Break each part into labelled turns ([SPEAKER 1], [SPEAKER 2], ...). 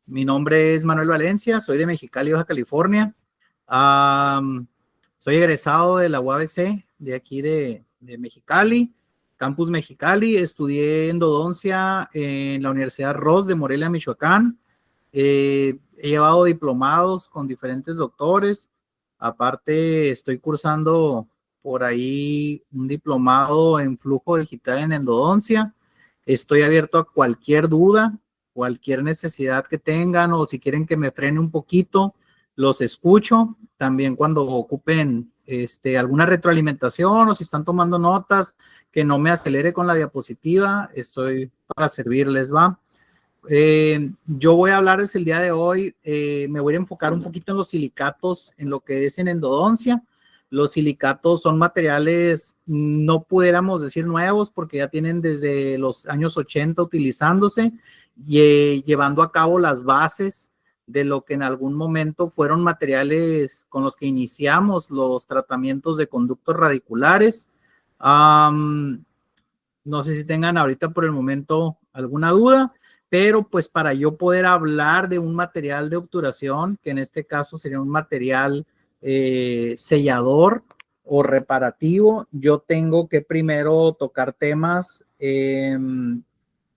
[SPEAKER 1] Mi nombre es Manuel Valencia, soy de Mexicali, Baja California. Soy egresado de la UABC, de aquí de Mexicali, Campus Mexicali. Estudié endodoncia en la Universidad Ross de Morelia, Michoacán. He llevado diplomados con diferentes doctores. Aparte, estoy cursando por ahí un diplomado en flujo digital en endodoncia. Estoy abierto a cualquier duda, cualquier necesidad que tengan, o si quieren que me frene un poquito, los escucho. También cuando ocupen alguna retroalimentación o si están tomando notas, que no me acelere con la diapositiva, estoy para servirles, ¿va? Yo voy a hablarles el día de hoy, me voy a enfocar un poquito en los silicatos, en lo que es en endodoncia. Los silicatos son materiales, no pudiéramos decir nuevos, porque ya tienen desde los años 80 utilizándose y llevando a cabo las bases de lo que en algún momento fueron materiales con los que iniciamos los tratamientos de conductos radiculares. No sé si tengan ahorita por el momento alguna duda, pero pues para yo poder hablar de un material de obturación, que en este caso sería un material sellador o reparativo, yo tengo que primero tocar temas,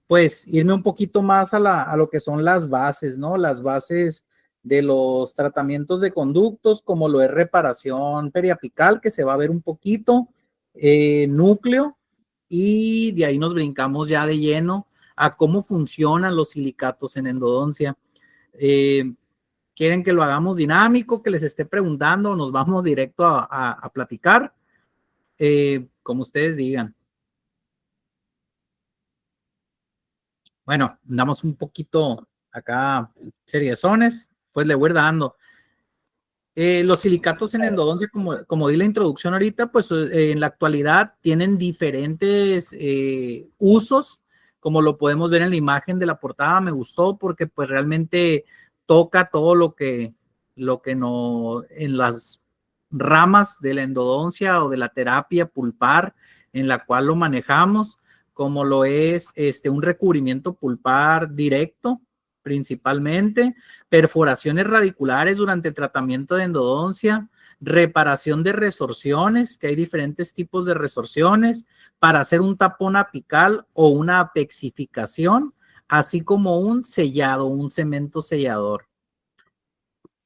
[SPEAKER 1] pues irme un poquito más a lo que son las bases, ¿no? Las bases de los tratamientos de conductos, como lo es reparación periapical, que se va a ver un poquito, núcleo, y de ahí nos brincamos ya de lleno a cómo funcionan los silicatos en endodoncia. ¿Quieren que lo hagamos dinámico, que les esté preguntando, o nos vamos directo a platicar? Como ustedes digan. Bueno, andamos un poquito acá seriezones, pues le voy dando. Los silicatos en endodoncia, como di la introducción ahorita, pues en la actualidad tienen diferentes usos, como lo podemos ver en la imagen de la portada. Me gustó porque pues realmente toca todo lo que no en las ramas de la endodoncia o de la terapia pulpar en la cual lo manejamos, como lo es un recubrimiento pulpar directo, principalmente, perforaciones radiculares durante el tratamiento de endodoncia, reparación de resorciones, que hay diferentes tipos de resorciones, para hacer un tapón apical o una apexificación, así como un sellado, un cemento sellador.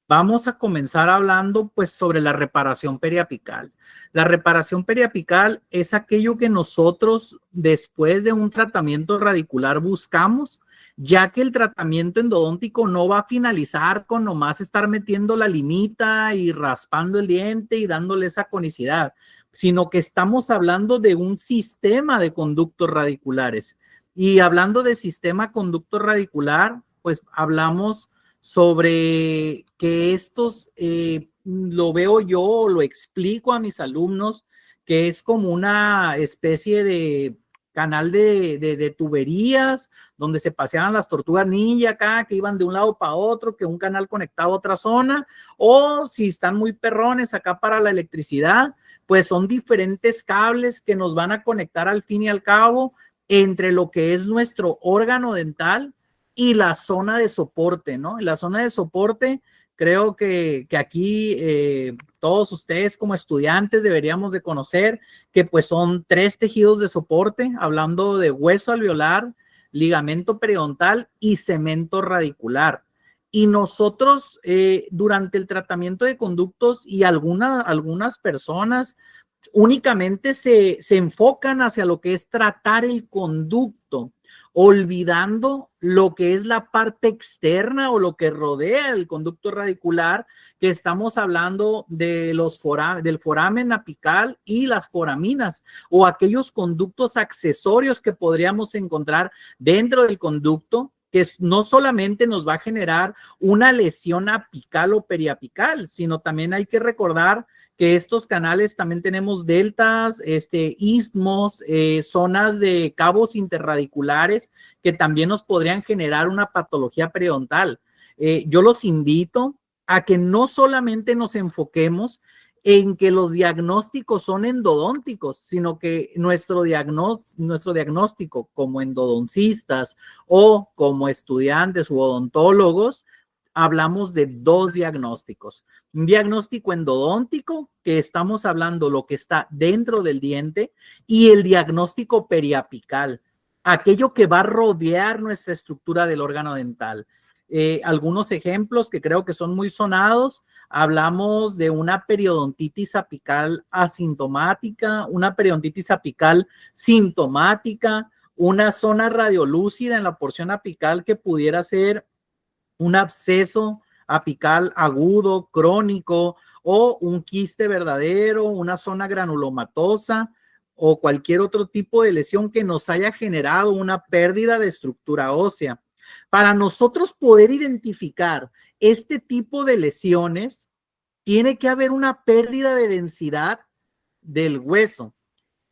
[SPEAKER 1] Vamos a comenzar hablando pues sobre la reparación periapical. La reparación periapical es aquello que nosotros después de un tratamiento radicular buscamos, ya que el tratamiento endodóntico no va a finalizar con nomás estar metiendo la limita y raspando el diente y dándole esa conicidad, sino que estamos hablando de un sistema de conductos radiculares. Y hablando de sistema conducto radicular, pues hablamos sobre que estos, lo veo yo, lo explico a mis alumnos, que es como una especie de canal de tuberías donde se paseaban las tortugas ninja acá, que iban de un lado para otro, que un canal conectaba a otra zona, o si están muy perrones acá para la electricidad, pues son diferentes cables que nos van a conectar al fin y al cabo entre lo que es nuestro órgano dental y la zona de soporte, ¿no? La zona de soporte, creo que aquí todos ustedes como estudiantes deberíamos de conocer que pues son 3 tejidos de soporte, hablando de hueso alveolar, ligamento periodontal y cemento radicular. Y nosotros durante el tratamiento de conductos y algunas personas únicamente se enfocan hacia lo que es tratar el conducto, olvidando lo que es la parte externa o lo que rodea el conducto radicular, que estamos hablando de del foramen apical y las foraminas, o aquellos conductos accesorios que podríamos encontrar dentro del conducto, que no solamente nos va a generar una lesión apical o periapical, sino también hay que recordar que estos canales también tenemos deltas, istmos, zonas de cabos interradiculares que también nos podrían generar una patología periodontal. Yo los invito a que no solamente nos enfoquemos en que los diagnósticos son endodónticos, sino que nuestro diagnóstico como endodoncistas o como estudiantes u odontólogos, hablamos de dos diagnósticos. Un diagnóstico endodóntico, que estamos hablando lo que está dentro del diente, y el diagnóstico periapical, aquello que va a rodear nuestra estructura del órgano dental. Algunos ejemplos que creo que son muy sonados: hablamos de una periodontitis apical asintomática, una periodontitis apical sintomática, una zona radiolúcida en la porción apical que pudiera ser un absceso apical agudo, crónico, o un quiste verdadero, una zona granulomatosa o cualquier otro tipo de lesión que nos haya generado una pérdida de estructura ósea. Para nosotros poder identificar este tipo de lesiones, tiene que haber una pérdida de densidad del hueso.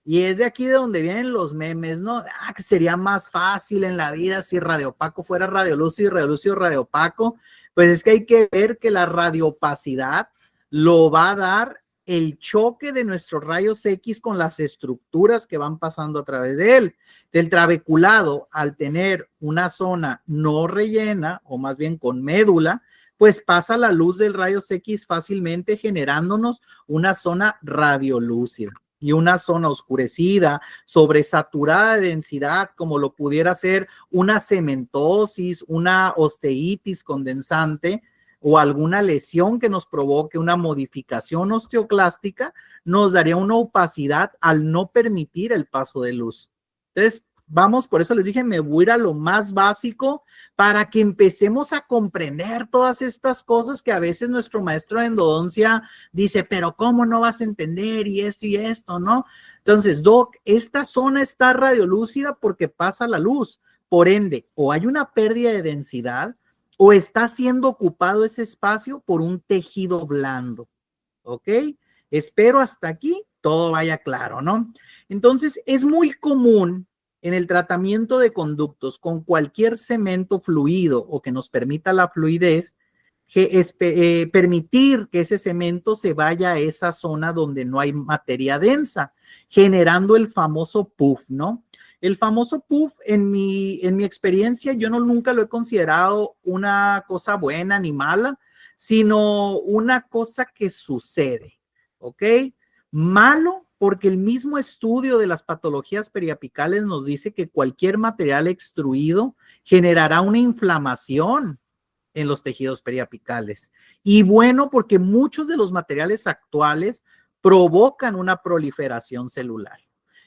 [SPEAKER 1] Y es de aquí de donde vienen los memes, ¿no? Que sería más fácil en la vida si radiopaco fuera radiolúcido y radiolúcido radiopaco. Pues es que hay que ver que la radiopacidad lo va a dar el choque de nuestros rayos X con las estructuras que van pasando a través de él. Del trabeculado, al tener una zona no rellena, o más bien con médula, pues pasa la luz del rayos X fácilmente, generándonos una zona radiolúcida y una zona oscurecida, sobresaturada de densidad, como lo pudiera ser una cementosis, una osteitis condensante o alguna lesión que nos provoque una modificación osteoclástica, nos daría una opacidad al no permitir el paso de luz. Entonces, vamos, por eso les dije, me voy a ir a lo más básico para que empecemos a comprender todas estas cosas que a veces nuestro maestro de endodoncia dice, pero ¿cómo no vas a entender? Y esto, ¿no? Entonces, Doc, esta zona está radiolúcida porque pasa la luz. Por ende, o hay una pérdida de densidad o está siendo ocupado ese espacio por un tejido blando. ¿Ok? Espero hasta aquí todo vaya claro, ¿no? Entonces, es muy común en el tratamiento de conductos con cualquier cemento fluido o que nos permita la fluidez, permitir que ese cemento se vaya a esa zona donde no hay materia densa, generando el famoso puff, ¿no? El famoso puff, en mi experiencia, yo nunca lo he considerado una cosa buena ni mala, sino una cosa que sucede, ¿ok? Malo porque el mismo estudio de las patologías periapicales nos dice que cualquier material extruido generará una inflamación en los tejidos periapicales. Y bueno, porque muchos de los materiales actuales provocan una proliferación celular.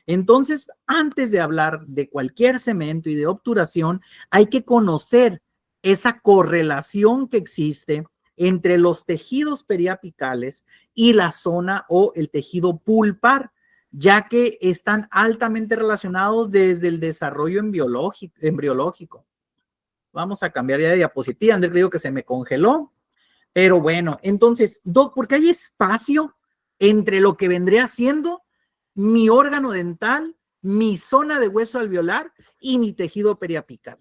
[SPEAKER 1] Entonces, antes de hablar de cualquier cemento y de obturación, hay que conocer esa correlación que existe entre los tejidos periapicales y la zona o el tejido pulpar, ya que están altamente relacionados desde el desarrollo embriológico. Vamos a cambiar ya de diapositiva. Andrés, digo que se me congeló. Pero bueno, entonces, Doc, ¿por qué hay espacio entre lo que vendría siendo mi órgano dental, mi zona de hueso alveolar y mi tejido periapical?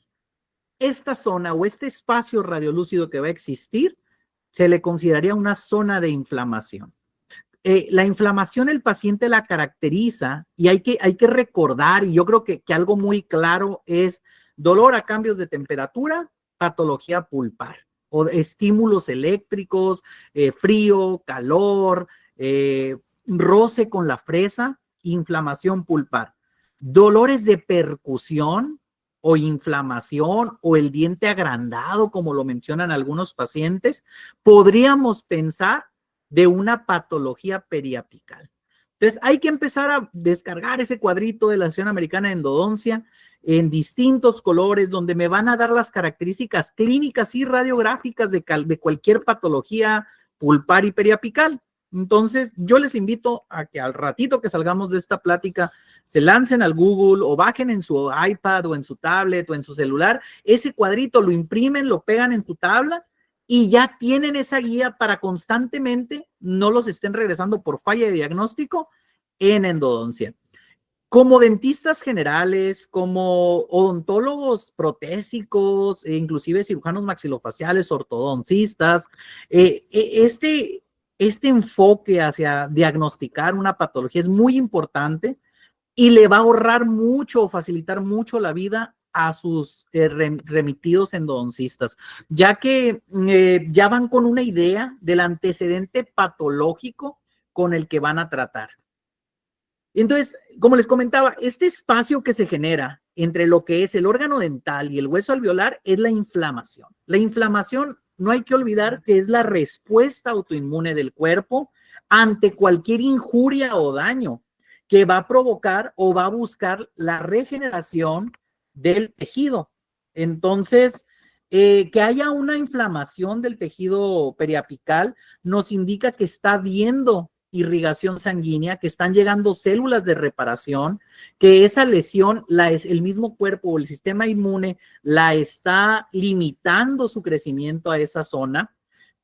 [SPEAKER 1] Esta zona o este espacio radiolúcido que va a existir se le consideraría una zona de inflamación. La inflamación el paciente la caracteriza y hay que recordar, y yo creo que algo muy claro es dolor a cambios de temperatura, patología pulpar, o estímulos eléctricos, frío, calor, roce con la fresa, inflamación pulpar. Dolores de percusión o inflamación o el diente agrandado, como lo mencionan algunos pacientes, podríamos pensar de una patología periapical. Entonces, hay que empezar a descargar ese cuadrito de la Asociación Americana de Endodoncia en distintos colores, donde me van a dar las características clínicas y radiográficas de cualquier patología pulpar y periapical. Entonces, yo les invito a que al ratito que salgamos de esta plática, se lancen al Google o bajen en su iPad o en su tablet o en su celular ese cuadrito, lo imprimen, lo pegan en su tabla y ya tienen esa guía para constantemente no los estén regresando por falla de diagnóstico en endodoncia. Como dentistas generales, como odontólogos protésicos, inclusive cirujanos maxilofaciales, ortodoncistas, este este enfoque hacia diagnosticar una patología es muy importante y le va a ahorrar mucho o facilitar mucho la vida a sus remitidos endodoncistas, ya que ya van con una idea del antecedente patológico con el que van a tratar. Entonces, como les comentaba, este espacio que se genera entre lo que es el órgano dental y el hueso alveolar es la inflamación. La inflamación, no hay que olvidar que es la respuesta autoinmune del cuerpo ante cualquier injuria o daño que va a provocar o va a buscar la regeneración del tejido. Entonces, que haya una inflamación del tejido periapical nos indica que está habiendo irrigación sanguínea, que están llegando células de reparación, que esa lesión, el mismo cuerpo o el sistema inmune la está limitando su crecimiento a esa zona,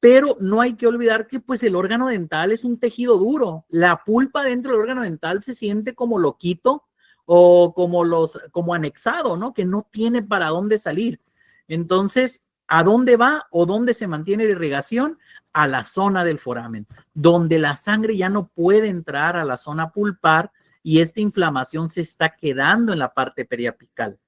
[SPEAKER 1] pero no hay que olvidar que pues el órgano dental es un tejido duro. La pulpa dentro del órgano dental se siente como loquito o como anexado, ¿no? Que no tiene para dónde salir. Entonces, ¿a dónde va o dónde se mantiene la irrigación? A la zona del foramen, donde la sangre ya no puede entrar a la zona pulpar y esta inflamación se está quedando en la parte periapical.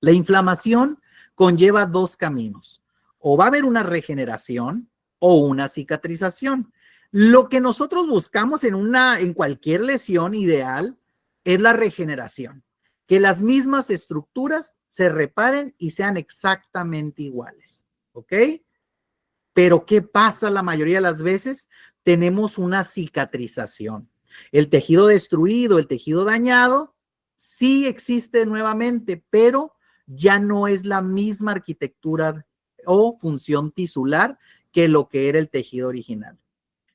[SPEAKER 1] La inflamación conlleva dos caminos. O va a haber una regeneración o una cicatrización. Lo que nosotros buscamos en cualquier lesión ideal es la regeneración, que las mismas estructuras se reparen y sean exactamente iguales, ¿ok? Pero ¿qué pasa la mayoría de las veces? Tenemos una cicatrización. El tejido destruido, el tejido dañado, sí existe nuevamente, pero ya no es la misma arquitectura o función tisular que lo que era el tejido original.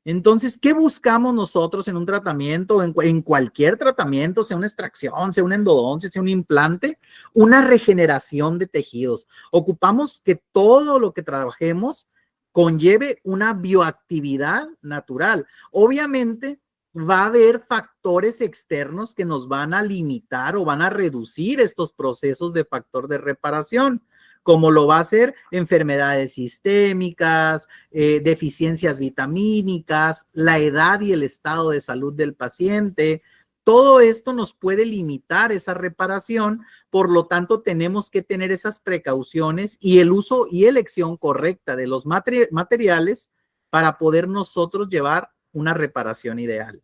[SPEAKER 1] Entonces, ¿qué buscamos nosotros en un tratamiento, en cualquier tratamiento, sea una extracción, sea una endodoncia, sea un implante? Una regeneración de tejidos. Ocupamos que todo lo que trabajemos conlleve una bioactividad natural. Obviamente, va a haber factores externos que nos van a limitar o van a reducir estos procesos de factor de reparación, como lo va a hacer enfermedades sistémicas, deficiencias vitamínicas, la edad y el estado de salud del paciente. Todo esto nos puede limitar esa reparación, por lo tanto tenemos que tener esas precauciones y el uso y elección correcta de los materiales para poder nosotros llevar una reparación ideal.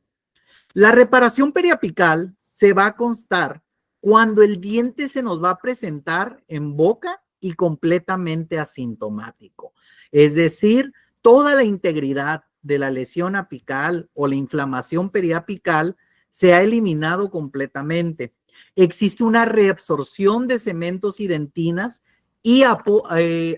[SPEAKER 1] La reparación periapical se va a constar cuando el diente se nos va a presentar en boca y completamente asintomático. Es decir, toda la integridad de la lesión apical o la inflamación periapical se ha eliminado completamente. Existe una reabsorción de cementos y dentinas y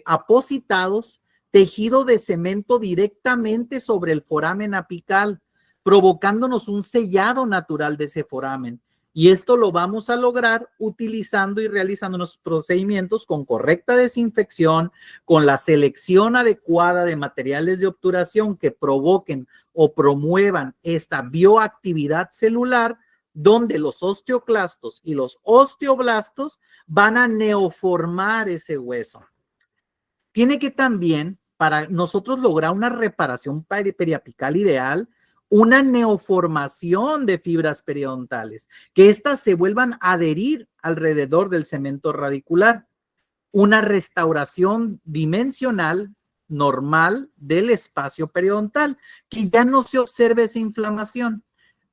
[SPEAKER 1] apositados, tejido de cemento directamente sobre el foramen apical, provocándonos un sellado natural de ese foramen. Y esto lo vamos a lograr utilizando y realizando los procedimientos con correcta desinfección, con la selección adecuada de materiales de obturación que provoquen o promuevan esta bioactividad celular, donde los osteoclastos y los osteoblastos van a neoformar ese hueso. Tiene que también, para nosotros lograr una reparación periapical ideal, una neoformación de fibras periodontales, que éstas se vuelvan a adherir alrededor del cemento radicular, una restauración dimensional normal del espacio periodontal, que ya no se observe esa inflamación.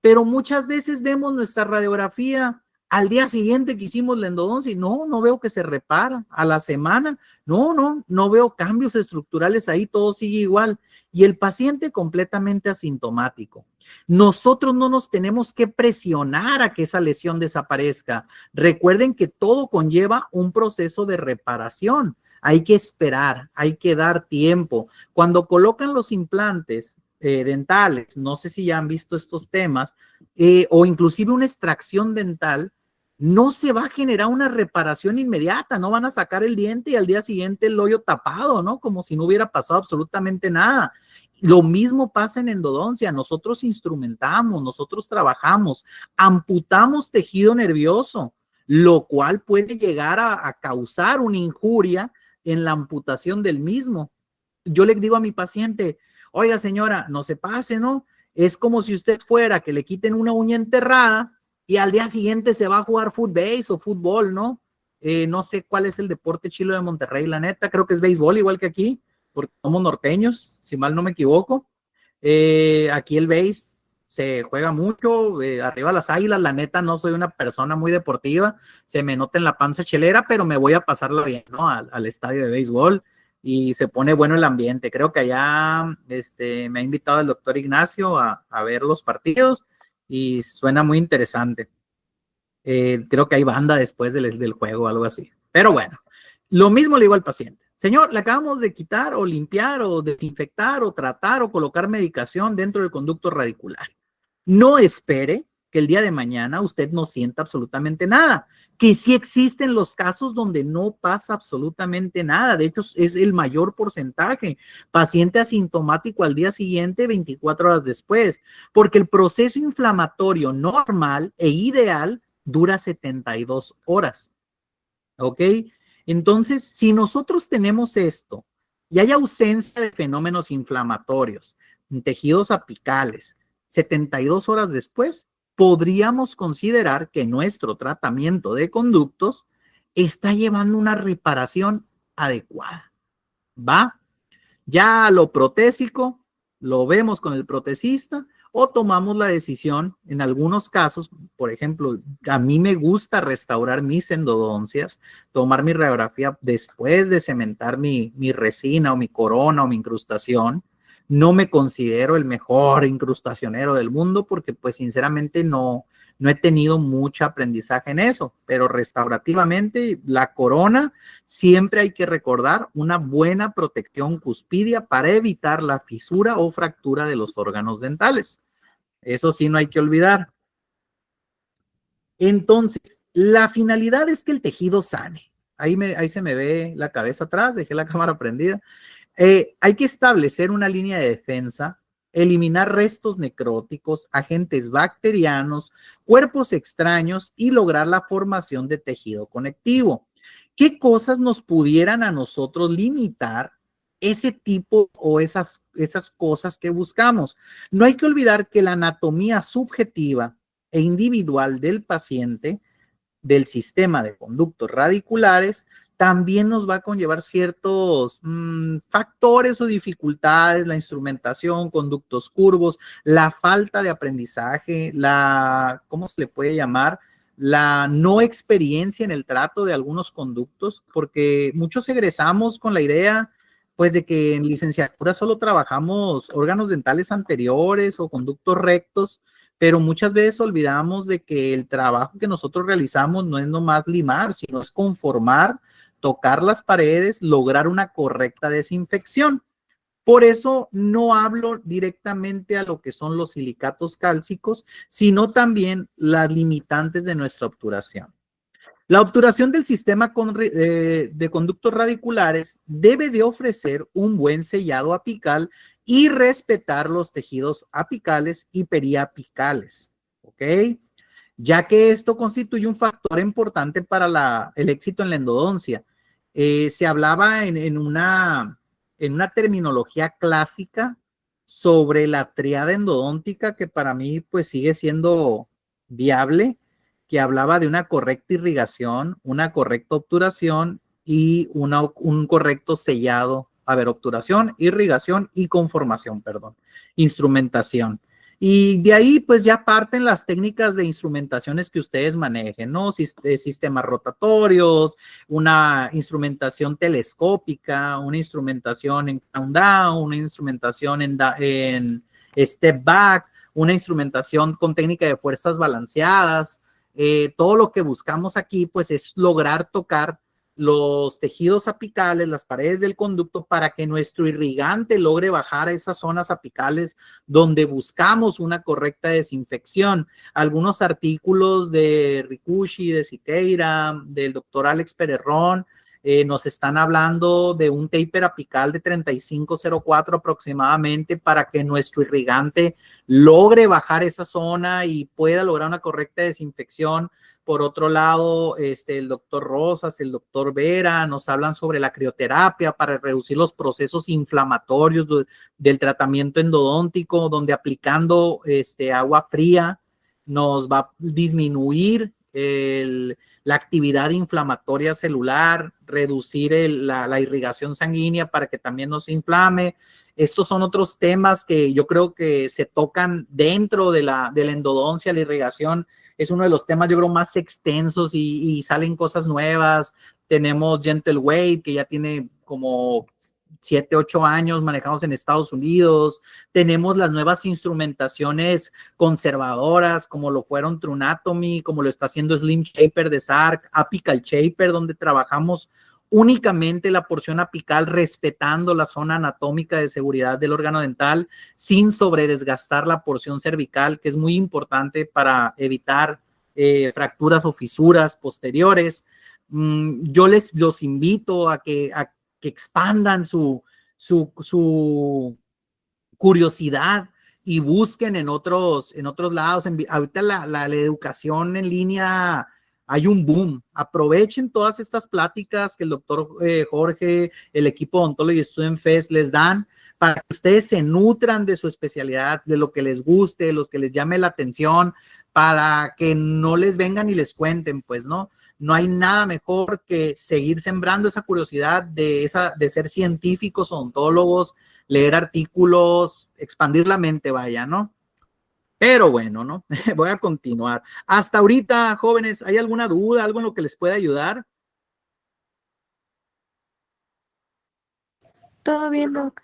[SPEAKER 1] Pero muchas veces vemos nuestra radiografía al día siguiente que hicimos la endodoncia y no veo que se repara. A la semana, no veo cambios estructurales ahí, todo sigue igual. Y el paciente completamente asintomático. Nosotros no nos tenemos que presionar a que esa lesión desaparezca. Recuerden que todo conlleva un proceso de reparación. Hay que esperar, hay que dar tiempo. Cuando colocan los implantes dentales, no sé si ya han visto estos temas, o inclusive una extracción dental, no se va a generar una reparación inmediata, no van a sacar el diente y al día siguiente el hoyo tapado, ¿no? Como si no hubiera pasado absolutamente nada. Lo mismo pasa en endodoncia, nosotros instrumentamos, nosotros trabajamos, amputamos tejido nervioso, lo cual puede llegar a causar una injuria en la amputación del mismo. Yo le digo a mi paciente, Oiga, señora, no se pase, ¿no? Es como si usted fuera que le quiten una uña enterrada y al día siguiente se va a jugar footbase o fútbol, ¿no? No sé cuál es el deporte chilo de Monterrey, la neta, creo que es béisbol igual que aquí, porque somos norteños, si mal no me equivoco. Aquí el béis se juega mucho, arriba las Águilas, la neta no soy una persona muy deportiva, se me nota en la panza chelera, pero me voy a pasarla bien, ¿no? Al estadio de béisbol y se pone bueno el ambiente. Creo que allá me ha invitado el doctor Ignacio a ver los partidos y suena muy interesante. Creo que hay banda después del juego, algo así. Pero bueno, lo mismo le digo al paciente. Señor, le acabamos de quitar o limpiar o desinfectar o tratar o colocar medicación dentro del conducto radicular. No espere que el día de mañana usted no sienta absolutamente nada, que sí existen los casos donde no pasa absolutamente nada. De hecho, es el mayor porcentaje. Paciente asintomático al día siguiente, 24 horas después, porque el proceso inflamatorio normal e ideal dura 72 horas. ¿Ok? Entonces, si nosotros tenemos esto y hay ausencia de fenómenos inflamatorios en tejidos apicales 72 horas después, podríamos considerar que nuestro tratamiento de conductos está llevando una reparación adecuada. ¿Va? Ya lo protésico, lo vemos con el protesista o tomamos la decisión, en algunos casos, por ejemplo, a mí me gusta restaurar mis endodoncias, tomar mi radiografía después de cementar mi resina o mi corona o mi incrustación. No me considero el mejor incrustacionero del mundo porque pues sinceramente no he tenido mucho aprendizaje en eso, pero restaurativamente la corona siempre hay que recordar una buena protección cuspidia para evitar la fisura o fractura de los órganos dentales. Eso sí no hay que olvidar. Entonces, la finalidad es que el tejido sane. Ahí se me ve la cabeza atrás, dejé la cámara prendida. Hay que establecer una línea de defensa, eliminar restos necróticos, agentes bacterianos, cuerpos extraños y lograr la formación de tejido conectivo. ¿Qué cosas nos pudieran a nosotros limitar ese tipo o esas cosas que buscamos? No hay que olvidar que la anatomía subjetiva e individual del paciente, del sistema de conductos radiculares, también nos va a conllevar ciertos factores o dificultades, la instrumentación, conductos curvos, la falta de aprendizaje, ¿cómo se le puede llamar? La no experiencia en el trato de algunos conductos, porque muchos egresamos con la idea, pues, de que en licenciatura solo trabajamos órganos dentales anteriores o conductos rectos, pero muchas veces olvidamos de que el trabajo que nosotros realizamos no es nomás limar, sino es conformar, tocar las paredes, lograr una correcta desinfección. Por eso no hablo directamente a lo que son los silicatos cálcicos, sino también las limitantes de nuestra obturación. La obturación del sistema de conductos radiculares debe de ofrecer un buen sellado apical y respetar los tejidos apicales y periapicales, ¿ok? Ya que esto constituye un factor importante para el éxito en la endodoncia. Se hablaba en una terminología clásica sobre la triada endodóntica que para mí pues sigue siendo viable, que hablaba de una correcta irrigación, una correcta obturación y un correcto sellado. A ver, obturación, irrigación y conformación, perdón, instrumentación. Y de ahí pues ya parten las técnicas de instrumentaciones que ustedes manejen, ¿no? Sistemas rotatorios, una instrumentación telescópica, una instrumentación en countdown, una instrumentación en step back, una instrumentación con técnica de fuerzas balanceadas. Todo lo que buscamos aquí pues es lograr tocar los tejidos apicales, las paredes del conducto para que nuestro irrigante logre bajar a esas zonas apicales donde buscamos una correcta desinfección. Algunos artículos de Ricucci, de Siqueira, del doctor Alex Pererrón, nos están hablando de un taper apical de 35,04 aproximadamente para que nuestro irrigante logre bajar esa zona y pueda lograr una correcta desinfección Por otro lado, el doctor Rosas, el doctor Vera nos hablan sobre la crioterapia para reducir los procesos inflamatorios del tratamiento endodóntico, donde aplicando agua fría nos va a disminuir la actividad inflamatoria celular, reducir la irrigación sanguínea para que también no se inflame. Estos son otros temas que yo creo que se tocan dentro de la endodoncia, la irrigación. Es uno de los temas, yo creo, más extensos y salen cosas nuevas. Tenemos Gentle Wave, que ya tiene como 7, 8 años manejados en Estados Unidos. Tenemos las nuevas instrumentaciones conservadoras, como lo fueron Trunatomy, como lo está haciendo Slim Shaper de Sark, Apical Shaper, donde trabajamos únicamente la porción apical, respetando la zona anatómica de seguridad del órgano dental, sin sobredesgastar la porción cervical, que es muy importante para evitar fracturas o fisuras posteriores. Yo los invito a que expandan su curiosidad y busquen en otros lados. Ahorita la educación en línea, hay un boom. Aprovechen todas estas pláticas que el doctor Jorge, el equipo Odontology Student Fest les dan para que ustedes se nutran de su especialidad, de lo que les guste, de lo que les llame la atención, para que no les vengan y les cuenten, pues, ¿no? No hay nada mejor que seguir sembrando esa curiosidad de ser científicos, odontólogos, leer artículos, expandir la mente, vaya, ¿no? Pero bueno, ¿no? Voy a continuar. Hasta ahorita, jóvenes, ¿hay alguna duda, algo en lo que les pueda ayudar?
[SPEAKER 2] Todo bien, Doc.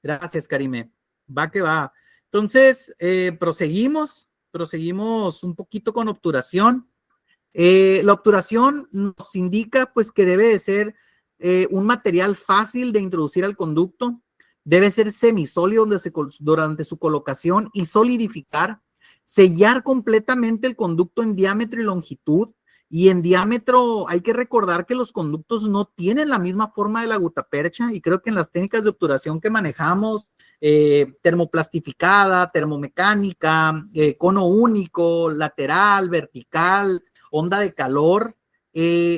[SPEAKER 1] Gracias, Karime. Va que va. Entonces, proseguimos un poquito con obturación. La obturación nos indica pues que debe de ser un material fácil de introducir al conducto, debe ser semisólido durante su colocación y solidificar, sellar completamente el conducto en diámetro y longitud. Y en diámetro hay que recordar que los conductos no tienen la misma forma de la gutapercha, y creo que en las técnicas de obturación que manejamos, termoplastificada, termomecánica, cono único, lateral, vertical, onda de calor,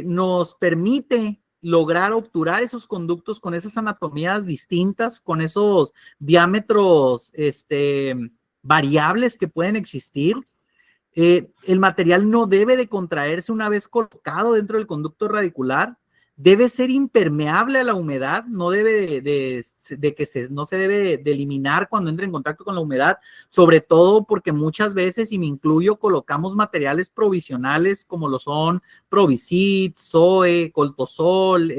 [SPEAKER 1] nos permite lograr obturar esos conductos con esas anatomías distintas, con esos diámetros variables que pueden existir. El material no debe de contraerse una vez colocado dentro del conducto radicular, debe ser impermeable a la humedad, no debe no se debe de eliminar cuando entre en contacto con la humedad, sobre todo porque muchas veces, y me incluyo, colocamos materiales provisionales como lo son Provisit, Zoe, Coltosol,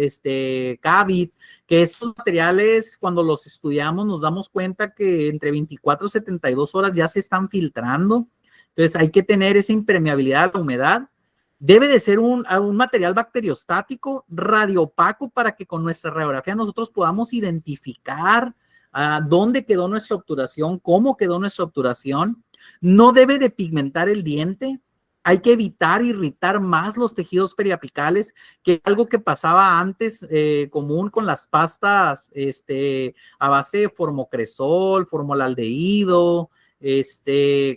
[SPEAKER 1] Cavit, que estos materiales cuando los estudiamos nos damos cuenta que entre 24 y 72 horas ya se están filtrando. Entonces hay que tener esa impermeabilidad a la humedad. Debe de ser un material bacteriostático, radiopaco, para que con nuestra radiografía nosotros podamos identificar dónde quedó nuestra obturación, cómo quedó nuestra obturación. No debe de pigmentar el diente. Hay que evitar irritar más los tejidos periapicales, que es algo que pasaba antes común con las pastas a base de formocresol, formaldehído,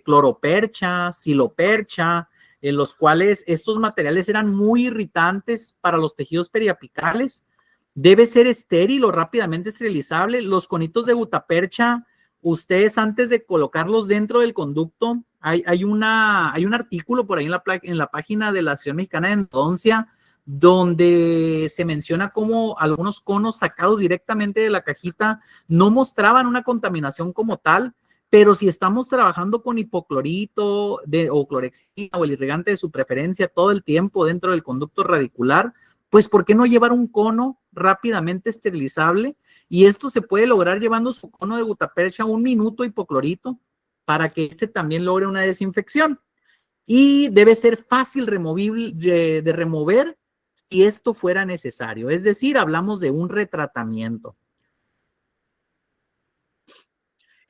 [SPEAKER 1] cloropercha, silopercha, en los cuales estos materiales eran muy irritantes para los tejidos periapicales. Debe ser estéril o rápidamente esterilizable. Los conitos de gutapercha, ustedes antes de colocarlos dentro del conducto, hay un artículo por ahí en la página de la Asociación Mexicana de Endodoncia, donde se menciona cómo algunos conos sacados directamente de la cajita no mostraban una contaminación como tal. Pero si estamos trabajando con hipoclorito o clorexina o el irrigante de su preferencia todo el tiempo dentro del conducto radicular, pues ¿por qué no llevar un cono rápidamente esterilizable? Y esto se puede lograr llevando su cono de gutapercha 1 minuto hipoclorito para que también logre una desinfección. Y debe ser fácil de remover si esto fuera necesario. Es decir, hablamos de un retratamiento.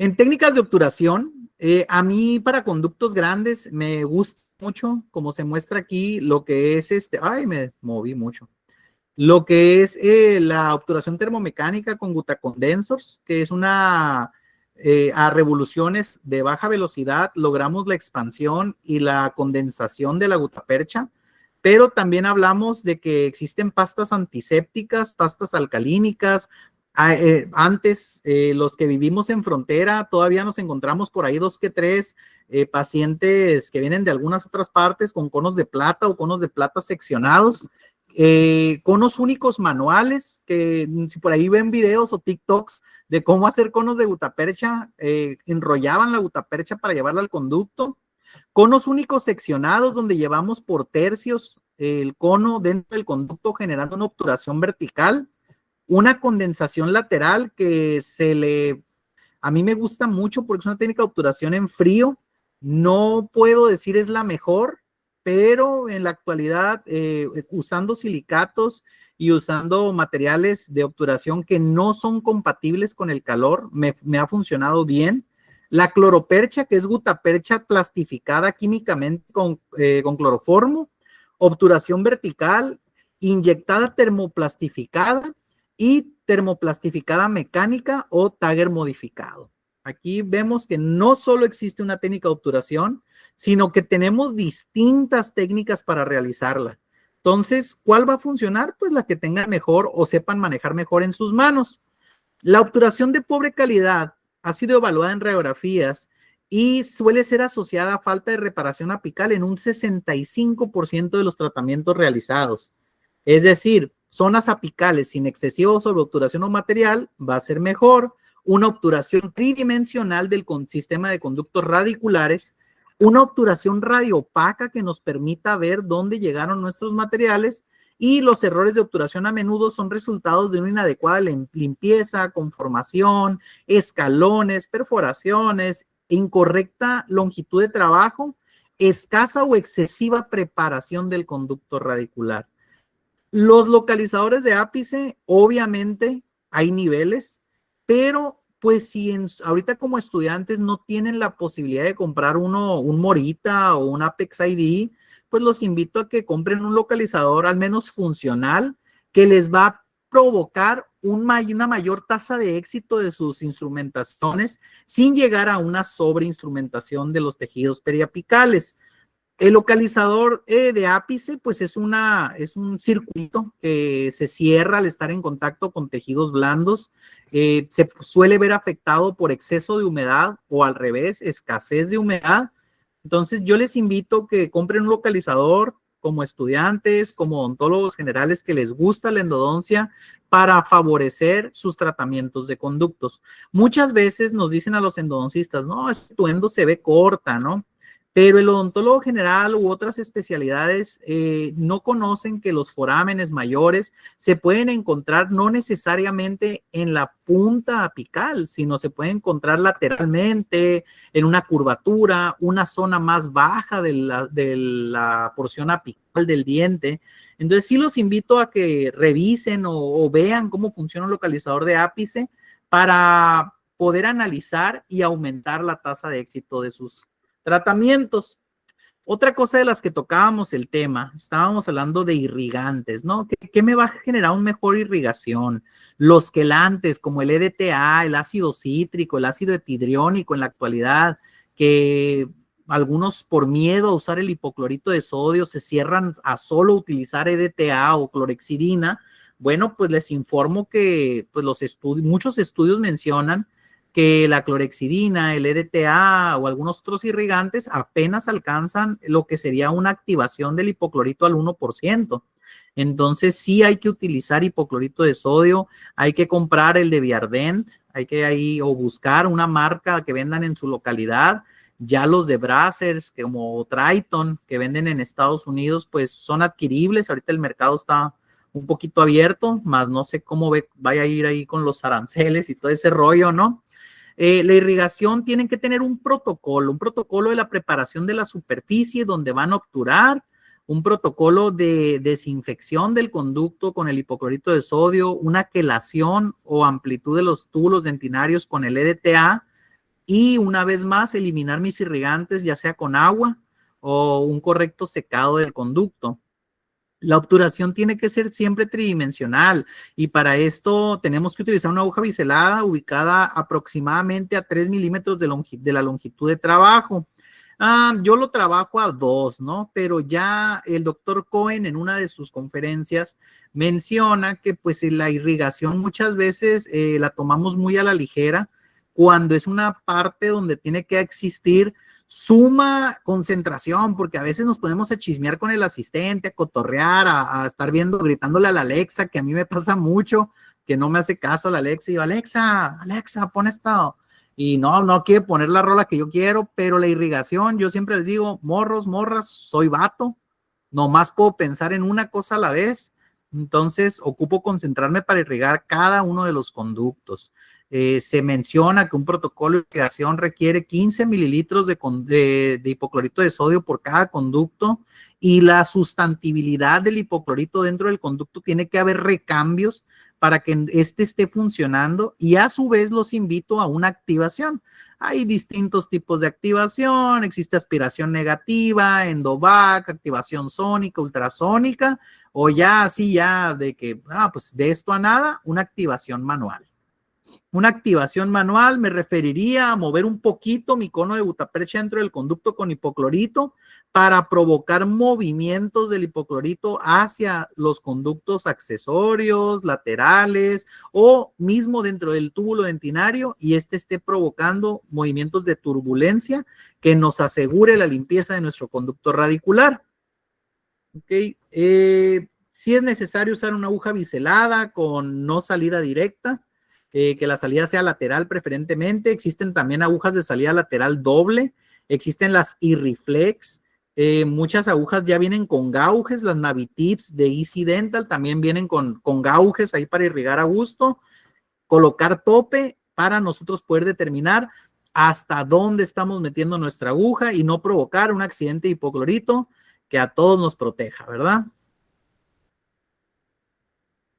[SPEAKER 1] En técnicas de obturación, a mí para conductos grandes me gusta mucho, como se muestra aquí, lo que es me moví mucho. Lo que es la obturación termomecánica con gutacondensors, que es una a revoluciones de baja velocidad, logramos la expansión y la condensación de la gutapercha, pero también hablamos de que existen pastas antisépticas, pastas alcalínicas. Antes, los que vivimos en frontera, todavía nos encontramos por ahí 2 que 3 pacientes que vienen de algunas otras partes con conos de plata o conos de plata seccionados, conos únicos manuales, que si por ahí ven videos o TikToks de cómo hacer conos de gutapercha, enrollaban la gutapercha para llevarla al conducto. Conos únicos seccionados donde llevamos por tercios el cono dentro del conducto generando una obturación vertical, una condensación lateral que a mí me gusta mucho porque es una técnica de obturación en frío. No puedo decir es la mejor, pero en la actualidad, usando silicatos y usando materiales de obturación que no son compatibles con el calor, me ha funcionado bien. La cloropercha, que es gutapercha plastificada químicamente con cloroformo, obturación vertical, inyectada termoplastificada y termoplastificada mecánica o Tagger modificado. Aquí vemos que no solo existe una técnica de obturación, sino que tenemos distintas técnicas para realizarla. Entonces, ¿cuál va a funcionar? Pues la que tengan mejor o sepan manejar mejor en sus manos. La obturación de pobre calidad ha sido evaluada en radiografías y suele ser asociada a falta de reparación apical en un 65% de los tratamientos realizados. Es decir, zonas apicales sin excesiva sobreobturación o material va a ser mejor, una obturación tridimensional del sistema de conductos radiculares, una obturación radiopaca que nos permita ver dónde llegaron nuestros materiales, y los errores de obturación a menudo son resultados de una inadecuada limpieza, conformación, escalones, perforaciones, incorrecta longitud de trabajo, escasa o excesiva preparación del conducto radicular. Los localizadores de ápice, obviamente, hay niveles, pero pues si ahorita como estudiantes no tienen la posibilidad de comprar un Morita o un Apex ID, pues los invito a que compren un localizador al menos funcional que les va a provocar una mayor tasa de éxito de sus instrumentaciones sin llegar a una sobreinstrumentación de los tejidos periapicales. El localizador de ápice, pues es un circuito que se cierra al estar en contacto con tejidos blandos. Se suele ver afectado por exceso de humedad o al revés, escasez de humedad. Entonces yo les invito a que compren un localizador como estudiantes, como odontólogos generales que les gusta la endodoncia para favorecer sus tratamientos de conductos. Muchas veces nos dicen a los endodoncistas, no, tu endo se ve corta, ¿no? Pero el odontólogo general u otras especialidades no conocen que los forámenes mayores se pueden encontrar no necesariamente en la punta apical, sino se pueden encontrar lateralmente, en una curvatura, una zona más baja de la porción apical del diente. Entonces sí los invito a que revisen o vean cómo funciona un localizador de ápice para poder analizar y aumentar la tasa de éxito de sus tratamientos. Otra cosa de las que tocábamos el tema, estábamos hablando de irrigantes, ¿no? ¿Qué me va a generar una mejor irrigación? Los quelantes como el EDTA, el ácido cítrico, el ácido etidriónico en la actualidad, que algunos por miedo a usar el hipoclorito de sodio se cierran a solo utilizar EDTA o clorhexidina. Bueno, pues les informo que pues muchos estudios mencionan que la clorhexidina, el EDTA o algunos otros irrigantes apenas alcanzan lo que sería una activación del hipoclorito al 1%. Entonces sí hay que utilizar hipoclorito de sodio, hay que comprar el de Viardent, hay que o buscar una marca que vendan en su localidad. Ya los de Brazzers como Triton que venden en Estados Unidos pues son adquiribles. Ahorita el mercado está un poquito abierto, más no sé cómo vaya a ir ahí con los aranceles y todo ese rollo, ¿no? La irrigación tienen que tener un protocolo de la preparación de la superficie donde van a obturar, un protocolo de desinfección del conducto con el hipoclorito de sodio, una quelación o amplitud de los túbulos dentinarios con el EDTA y una vez más eliminar mis irrigantes ya sea con agua o un correcto secado del conducto. La obturación tiene que ser siempre tridimensional y para esto tenemos que utilizar una aguja biselada ubicada aproximadamente a 3 milímetros de la longitud de trabajo. Yo lo trabajo a 2, ¿no? Pero ya el doctor Cohen en una de sus conferencias menciona que pues la irrigación muchas veces la tomamos muy a la ligera cuando es una parte donde tiene que existir suma concentración, porque a veces nos ponemos a chismear con el asistente, a cotorrear, a estar viendo, gritándole a la Alexa, que a mí me pasa mucho, que no me hace caso la Alexa, y digo, Alexa, pon esto, y no quiere poner la rola que yo quiero, pero la irrigación, yo siempre les digo, morros, morras, soy vato, nomás puedo pensar en una cosa a la vez, entonces ocupo concentrarme para irrigar cada uno de los conductos. Se menciona que un protocolo de irrigación requiere 15 mililitros de hipoclorito de sodio por cada conducto y la sustantibilidad del hipoclorito dentro del conducto tiene que haber recambios para que este esté funcionando y a su vez los invito a una activación. Hay distintos tipos de activación, existe aspiración negativa, endovac, activación sónica, ultrasónica o ya así ya de que, pues de esto a nada, una activación manual. Una activación manual me referiría a mover un poquito mi cono de gutapercha dentro del conducto con hipoclorito para provocar movimientos del hipoclorito hacia los conductos accesorios, laterales o mismo dentro del túbulo dentinario y este esté provocando movimientos de turbulencia que nos asegure la limpieza de nuestro conducto radicular. Okay. Si es necesario usar una aguja biselada con no salida directa, que la salida sea lateral preferentemente. Existen también agujas de salida lateral doble, existen las Irriflex, muchas agujas ya vienen con gauges, las Navitips de Easy Dental también vienen con gauges ahí para irrigar a gusto, colocar tope para nosotros poder determinar hasta dónde estamos metiendo nuestra aguja y no provocar un accidente de hipoclorito que a todos nos proteja, ¿verdad?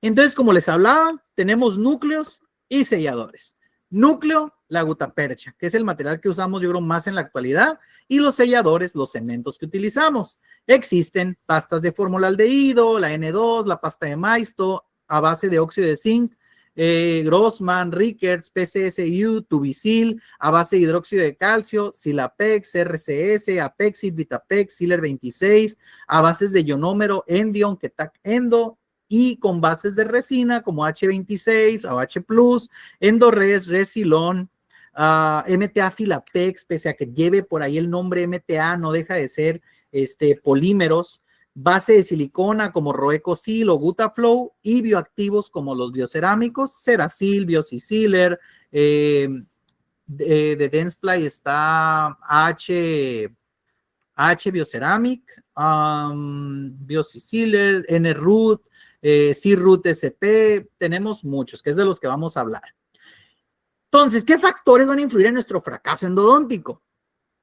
[SPEAKER 1] Entonces, como les hablaba, tenemos núcleos y selladores. Núcleo, la gutapercha, que es el material que usamos yo creo más en la actualidad, y los selladores, los cementos que utilizamos. Existen pastas de formaldehído, la N2, la pasta de Maisto, a base de óxido de zinc, Grossman, Rickards, PCSU, Tubicil, a base de hidróxido de calcio, Silapex, RCS, Apexit, Vitapex, Siler 26, a bases de ionómero, Endion, Ketac Endo, y con bases de resina como H26 o H+, Endores, Resilon, MTA Filapex, pese a que lleve por ahí el nombre MTA, no deja de ser polímeros, base de silicona como Roecosil o Gutaflow y bioactivos como los biocerámicos, Ceracil, Biosiciler, de Densplay está H Bioceramic, Biosiciler, N-Root, C-Root SP, tenemos muchos, que es de los que vamos a hablar. Entonces, ¿qué factores van a influir en nuestro fracaso endodóntico?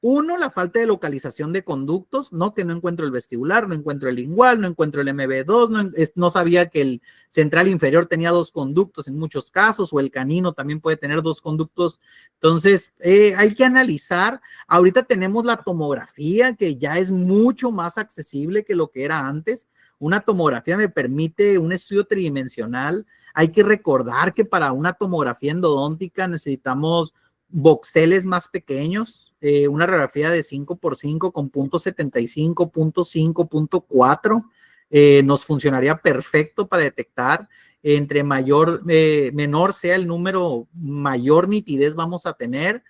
[SPEAKER 1] Uno, la falta de localización de conductos, ¿no? Que no encuentro el vestibular, no encuentro el lingual, no encuentro el MB2, no sabía que el central inferior tenía 2 conductos en muchos casos, o el canino también puede tener 2 conductos. Entonces, hay que analizar. Ahorita tenemos la tomografía, que ya es mucho más accesible que lo que era antes. Una tomografía me permite un estudio tridimensional. Hay que recordar que para una tomografía endodóntica necesitamos voxeles más pequeños, una radiografía de 5x5 con .75, .5, .4, nos funcionaría perfecto para detectar. Entre menor sea el número, mayor nitidez vamos a tener,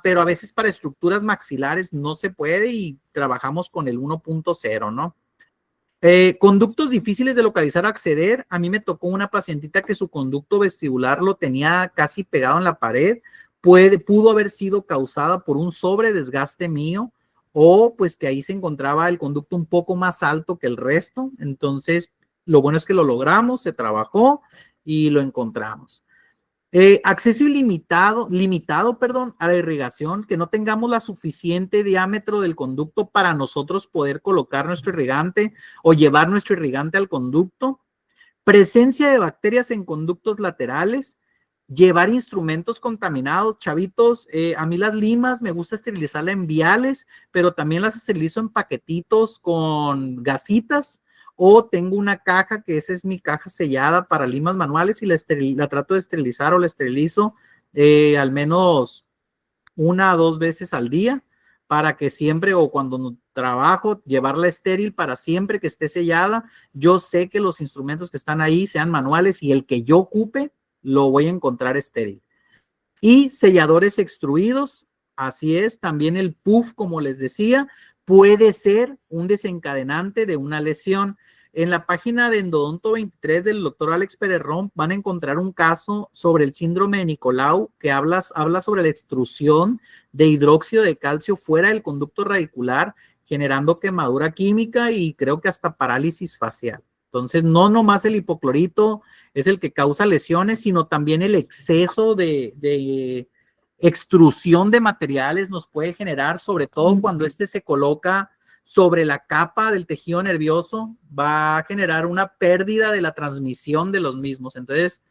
[SPEAKER 1] pero a veces para estructuras maxilares no se puede y trabajamos con el 1.0, ¿no? Conductos difíciles de localizar o acceder. A mí me tocó una pacientita que su conducto vestibular lo tenía casi pegado en la pared. Pudo haber sido causada por un sobredesgaste mío o pues que ahí se encontraba el conducto un poco más alto que el resto. Entonces, lo bueno es que lo logramos, se trabajó y lo encontramos. Acceso limitado, a la irrigación, que no tengamos la suficiente diámetro del conducto para nosotros poder colocar nuestro irrigante o llevar nuestro irrigante al conducto. Presencia de bacterias en conductos laterales. Llevar instrumentos contaminados. Chavitos, a mí las limas me gusta esterilizarlas en viales, pero también las esterilizo en paquetitos con gasitas o tengo una caja que esa es mi caja sellada para limas manuales y la trato de esterilizar o la esterilizo al menos 1 o 2 veces al día para que siempre o cuando trabajo llevarla estéril para siempre que esté sellada. Yo sé que los instrumentos que están ahí sean manuales y el que yo ocupe lo voy a encontrar estéril. Y selladores extruidos, así es, también el puff, como les decía, puede ser un desencadenante de una lesión. En la página de Endodonto 23 del doctor Alex Pererrón van a encontrar un caso sobre el síndrome de Nicolau que habla sobre la extrusión de hidróxido de calcio fuera del conducto radicular, generando quemadura química y creo que hasta parálisis facial. Entonces, no nomás el hipoclorito es el que causa lesiones, sino también el exceso de extrusión de materiales nos puede generar, sobre todo cuando este se coloca sobre la capa del tejido nervioso, va a generar una pérdida de la transmisión de los mismos. Entonces,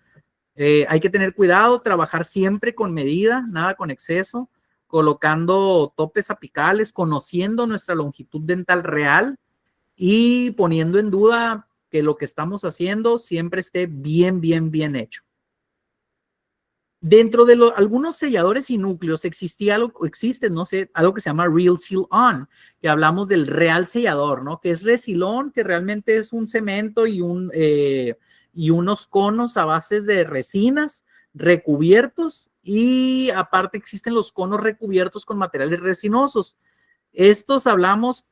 [SPEAKER 1] hay que tener cuidado, trabajar siempre con medida, nada con exceso, colocando topes apicales, conociendo nuestra longitud dental real y poniendo en duda que lo que estamos haciendo siempre esté bien hecho. Dentro de algunos selladores y núcleos existe, no sé, algo que se llama Real Seal On, que hablamos del real sellador, ¿no? Que es resilón, que realmente es un cemento y unos conos a bases de resinas recubiertos, y aparte existen los conos recubiertos con materiales resinosos. Estos hablamos,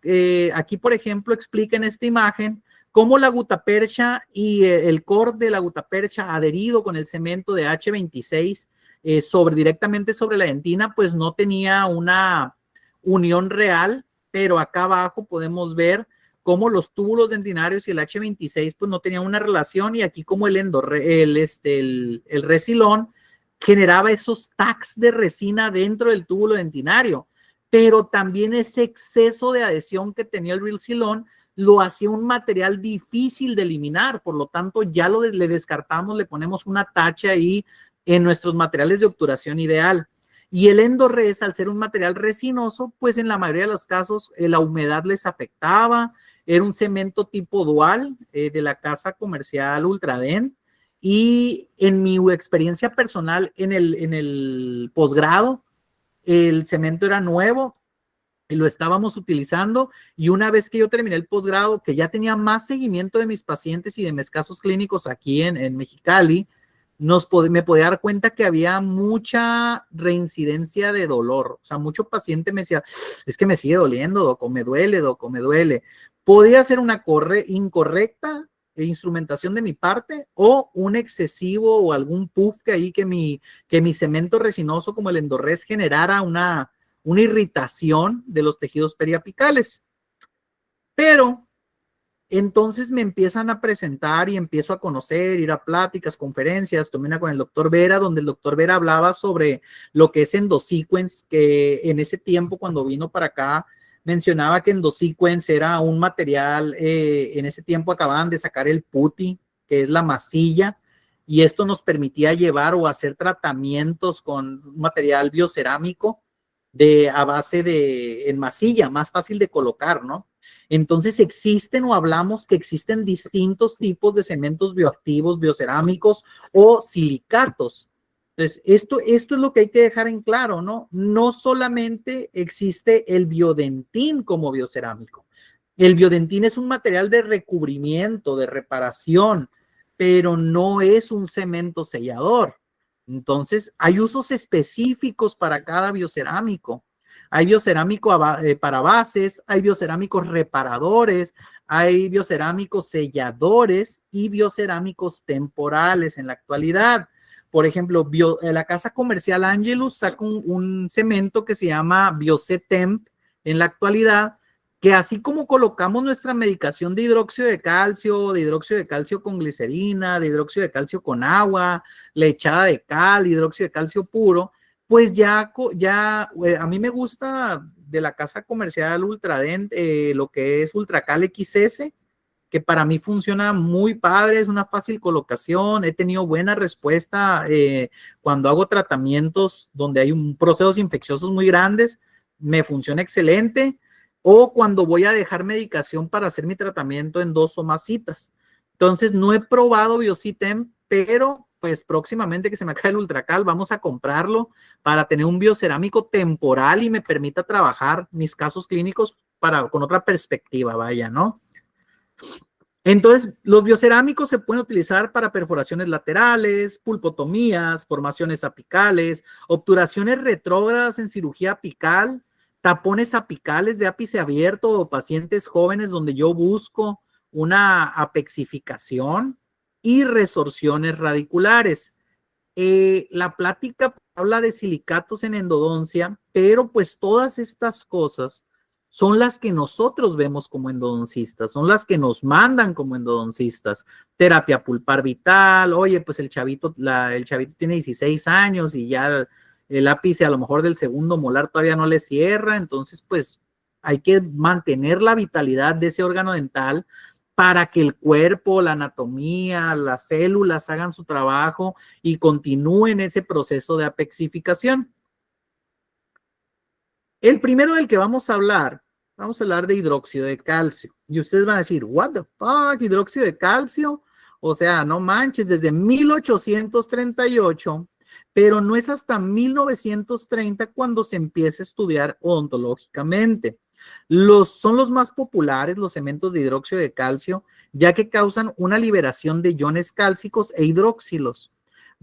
[SPEAKER 1] aquí por ejemplo explica en esta imagen cómo la gutapercha y el core de la gutapercha adherido con el cemento de H26 directamente sobre la dentina, pues no tenía una unión real, pero acá abajo podemos ver cómo los túbulos dentinarios y el H26 pues no tenían una relación, y aquí como el resilón generaba esos tags de resina dentro del túbulo dentinario, pero también ese exceso de adhesión que tenía el Real Seal On lo hacía un material difícil de eliminar, por lo tanto ya le descartamos, le ponemos una tacha ahí en nuestros materiales de obturación ideal. Y el Endorres, al ser un material resinoso, pues en la mayoría de los casos la humedad les afectaba, era un cemento tipo dual de la casa comercial Ultradent, y en mi experiencia personal en el posgrado, el cemento era nuevo y lo estábamos utilizando, y una vez que yo terminé el posgrado, que ya tenía más seguimiento de mis pacientes y de mis casos clínicos aquí en Mexicali, me podía dar cuenta que había mucha reincidencia de dolor. O sea, mucho paciente me decía, es que me sigue doliendo, doc, o me duele, doc, o me duele. Podía ser una incorrecta instrumentación de mi parte, o un excesivo o algún puff que ahí que mi cemento resinoso como el Endorres generara una irritación de los tejidos periapicales. Pero entonces me empiezan a presentar y empiezo a conocer, ir a pláticas, conferencias. Tomé una con el doctor Vera, donde el doctor Vera hablaba sobre lo que es EndoSequence, que en ese tiempo cuando vino para acá mencionaba que EndoSequence era un material, en ese tiempo acababan de sacar el putty, que es la masilla, y esto nos permitía llevar o hacer tratamientos con material biocerámico a base en masilla, más fácil de colocar, ¿no? Entonces existen, o hablamos que existen distintos tipos de cementos bioactivos, biocerámicos o silicatos. Entonces, esto es lo que hay que dejar en claro, ¿no? No solamente existe el biodentín como biocerámico. El biodentín es un material de recubrimiento, de reparación, pero no es un cemento sellador. Entonces, hay usos específicos para cada biocerámico. Hay biocerámico para bases, hay biocerámicos reparadores, hay biocerámicos selladores y biocerámicos temporales en la actualidad. Por ejemplo, la casa comercial Angelus saca un cemento que se llama Biocetemp en la actualidad, que así como colocamos nuestra medicación de hidróxido de calcio con glicerina, de hidróxido de calcio con agua, lechada de cal, hidróxido de calcio puro, pues ya a mí me gusta de la casa comercial Ultradent lo que es Ultracal XS, que para mí funciona muy padre, es una fácil colocación, he tenido buena respuesta cuando hago tratamientos donde hay procesos infecciosos muy grandes, me funciona excelente. o cuando voy a dejar medicación para hacer mi tratamiento en 2 o más citas. Entonces, no he probado Biocitem, pero pues próximamente que se me acabe el Ultracal, vamos a comprarlo para tener un biocerámico temporal y me permita trabajar mis casos clínicos con otra perspectiva, vaya, ¿no? Entonces, los biocerámicos se pueden utilizar para perforaciones laterales, pulpotomías, formaciones apicales, obturaciones retrógradas en cirugía apical, tapones apicales de ápice abierto o pacientes jóvenes donde yo busco una apexificación y resorciones radiculares. La plática habla de silicatos en endodoncia, pero pues todas estas cosas son las que nosotros vemos como endodoncistas, son las que nos mandan como endodoncistas. Terapia pulpar vital, oye, pues el chavito tiene 16 años y ya el ápice a lo mejor del segundo molar todavía no le cierra, entonces pues hay que mantener la vitalidad de ese órgano dental para que el cuerpo, la anatomía, las células hagan su trabajo y continúen ese proceso de apexificación. El primero del que vamos a hablar de hidróxido de calcio. Y ustedes van a decir, what the fuck, hidróxido de calcio? O sea, no manches, desde 1838, pero no es hasta 1930 cuando se empieza a estudiar odontológicamente. Son los más populares los cementos de hidróxido de calcio, ya que causan una liberación de iones cálcicos e hidróxilos.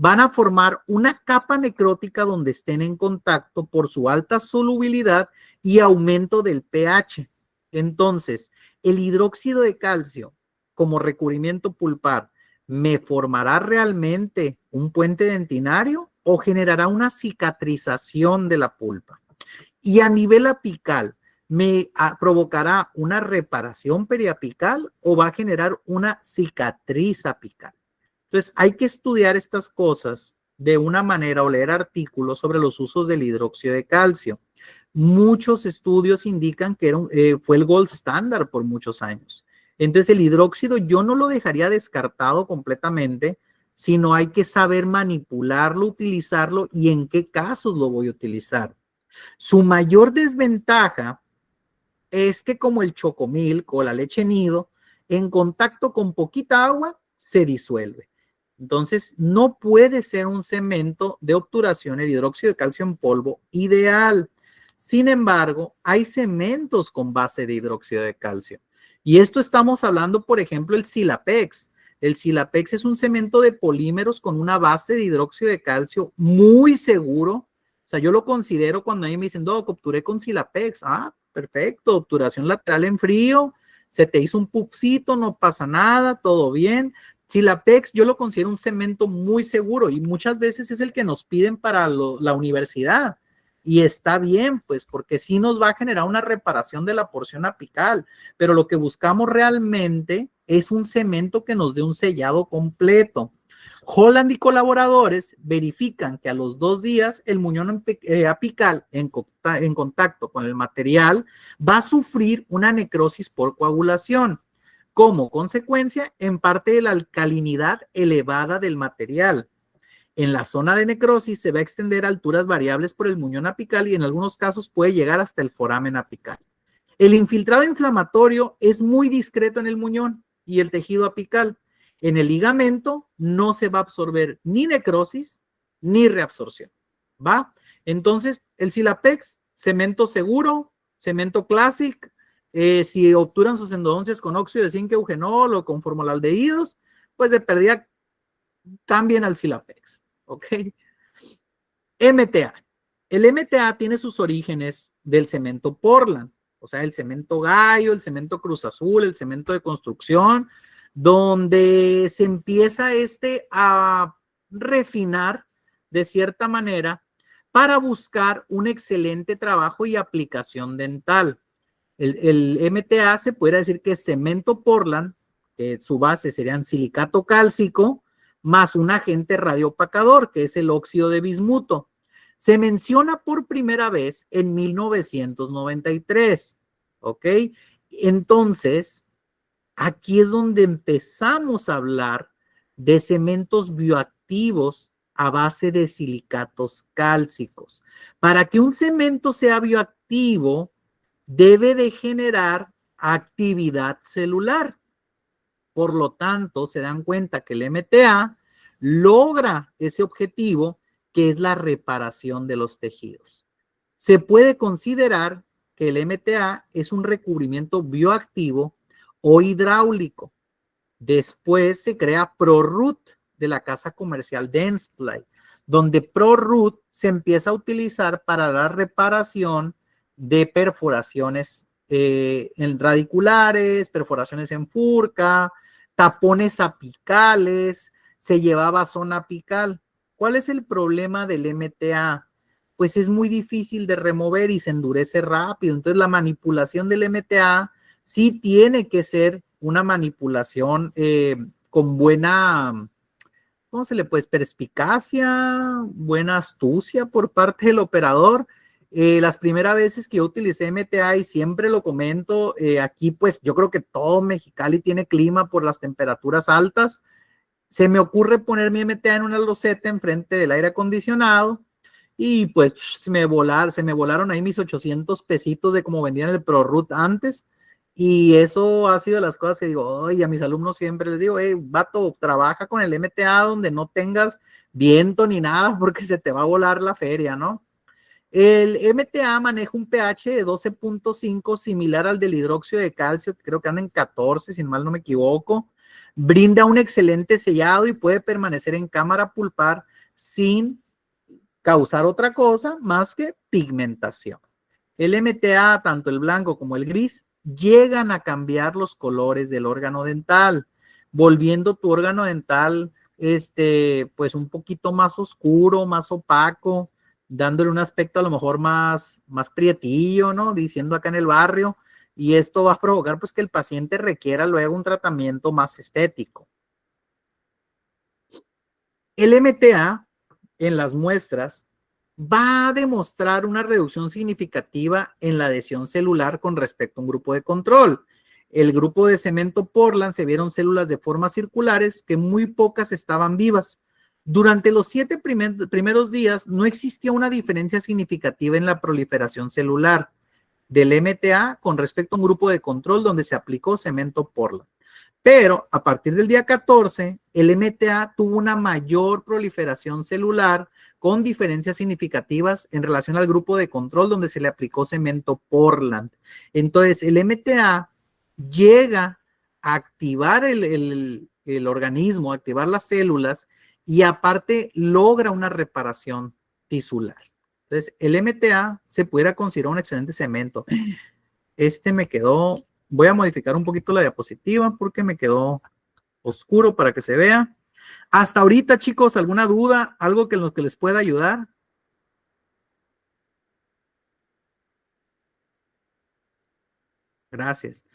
[SPEAKER 1] Van a formar una capa necrótica donde estén en contacto por su alta solubilidad y aumento del pH. Entonces, el hidróxido de calcio como recubrimiento pulpar, ¿me formará realmente un puente dentinario o generará una cicatrización de la pulpa? Y a nivel apical, ¿me provocará una reparación periapical o va a generar una cicatriz apical? Entonces, hay que estudiar estas cosas de una manera o leer artículos sobre los usos del hidróxido de calcio. Muchos estudios indican que fue el gold standard por muchos años. Entonces, el hidróxido yo no lo dejaría descartado completamente, sino hay que saber manipularlo, utilizarlo y en qué casos lo voy a utilizar. Su mayor desventaja es que como el chocomilk o la leche nido, en contacto con poquita agua, se disuelve. Entonces, no puede ser un cemento de obturación el hidróxido de calcio en polvo ideal. Sin embargo, hay cementos con base de hidróxido de calcio. Y esto estamos hablando, por ejemplo, el Silapex. El Silapex es un cemento de polímeros con una base de hidróxido de calcio muy seguro. O sea, yo lo considero cuando a mí me dicen, Doc, obturé con Silapex. Ah, perfecto, obturación lateral en frío, se te hizo un puffcito, no pasa nada, todo bien. Silapex yo lo considero un cemento muy seguro y muchas veces es el que nos piden para la universidad. Y está bien, pues, porque sí nos va a generar una reparación de la porción apical, pero lo que buscamos realmente es un cemento que nos dé un sellado completo. Holland y colaboradores verifican que a los 2 días el muñón apical en contacto con el material va a sufrir una necrosis por coagulación. Como consecuencia, en parte de la alcalinidad elevada del material. En la zona de necrosis se va a extender a alturas variables por el muñón apical y en algunos casos puede llegar hasta el foramen apical. El infiltrado inflamatorio es muy discreto en el muñón y el tejido apical. En el ligamento no se va a absorber ni necrosis ni reabsorción. ¿Va? Entonces, el Silapex, cemento seguro, cemento classic. Si obturan sus endodoncias con óxido de zinc eugenol o con formaldehídos, pues de perdida cambien al Silapex. ¿Ok? MTA. El MTA tiene sus orígenes del cemento Portland, o sea, el cemento Gallo, el cemento Cruz Azul, el cemento de construcción, donde se empieza a refinar de cierta manera para buscar un excelente trabajo y aplicación dental. El MTA se puede decir que es cemento Portland, que su base serían silicato cálcico, más un agente radiopacador, que es el óxido de bismuto. Se menciona por primera vez en 1993, ¿ok? Entonces, aquí es donde empezamos a hablar de cementos bioactivos a base de silicatos cálcicos. Para que un cemento sea bioactivo, debe de generar actividad celular. Por lo tanto, se dan cuenta que el MTA logra ese objetivo, que es la reparación de los tejidos. Se puede considerar que el MTA es un recubrimiento bioactivo o hidráulico. Después se crea ProRoot de la casa comercial Dentsply, donde ProRoot se empieza a utilizar para la reparación de perforaciones en radiculares, perforaciones en furca, tapones apicales, se llevaba zona apical. ¿Cuál es el problema del MTA? Pues es muy difícil de remover y se endurece rápido. Entonces la manipulación del MTA sí tiene que ser una manipulación con buena, ¿cómo se le puede? Perspicacia, buena astucia por parte del operador. Las primeras veces que yo utilicé MTA, y siempre lo comento, aquí pues yo creo que todo Mexicali tiene clima por las temperaturas altas. Se me ocurre poner mi MTA en una loseta enfrente del aire acondicionado y pues se me volaron ahí mis 800 pesitos de como vendían el ProRoot antes. Y eso ha sido de las cosas que digo, oye, a mis alumnos siempre les digo, hey, vato, trabaja con el MTA donde no tengas viento ni nada porque se te va a volar la feria, ¿no? El MTA maneja un pH de 12.5 similar al del hidróxido de calcio, creo que anda en 14, si mal no me equivoco. Brinda un excelente sellado y puede permanecer en cámara pulpar sin causar otra cosa más que pigmentación. El MTA, tanto el blanco como el gris, llegan a cambiar los colores del órgano dental, volviendo tu órgano dental pues un poquito más oscuro, más opaco, dándole un aspecto a lo mejor más prietillo, ¿no? Diciendo acá en el barrio, y esto va a provocar pues que el paciente requiera luego un tratamiento más estético. El MTA en las muestras va a demostrar una reducción significativa en la adhesión celular con respecto a un grupo de control. El grupo de cemento Portland se vieron células de formas circulares que muy pocas estaban vivas. Durante los 7 primeros días no existía una diferencia significativa en la proliferación celular del MTA con respecto a un grupo de control donde se aplicó cemento Portland. Pero a partir del día 14, el MTA tuvo una mayor proliferación celular con diferencias significativas en relación al grupo de control donde se le aplicó cemento Portland. Entonces, el MTA llega a activar el organismo, a activar las células y aparte logra una reparación tisular. Entonces, el MTA se pudiera considerar un excelente cemento. Me quedó, voy a modificar un poquito la diapositiva porque me quedó oscuro para que se vea. Hasta ahorita, chicos, ¿alguna duda? ¿Algo que en lo que les pueda ayudar? Gracias.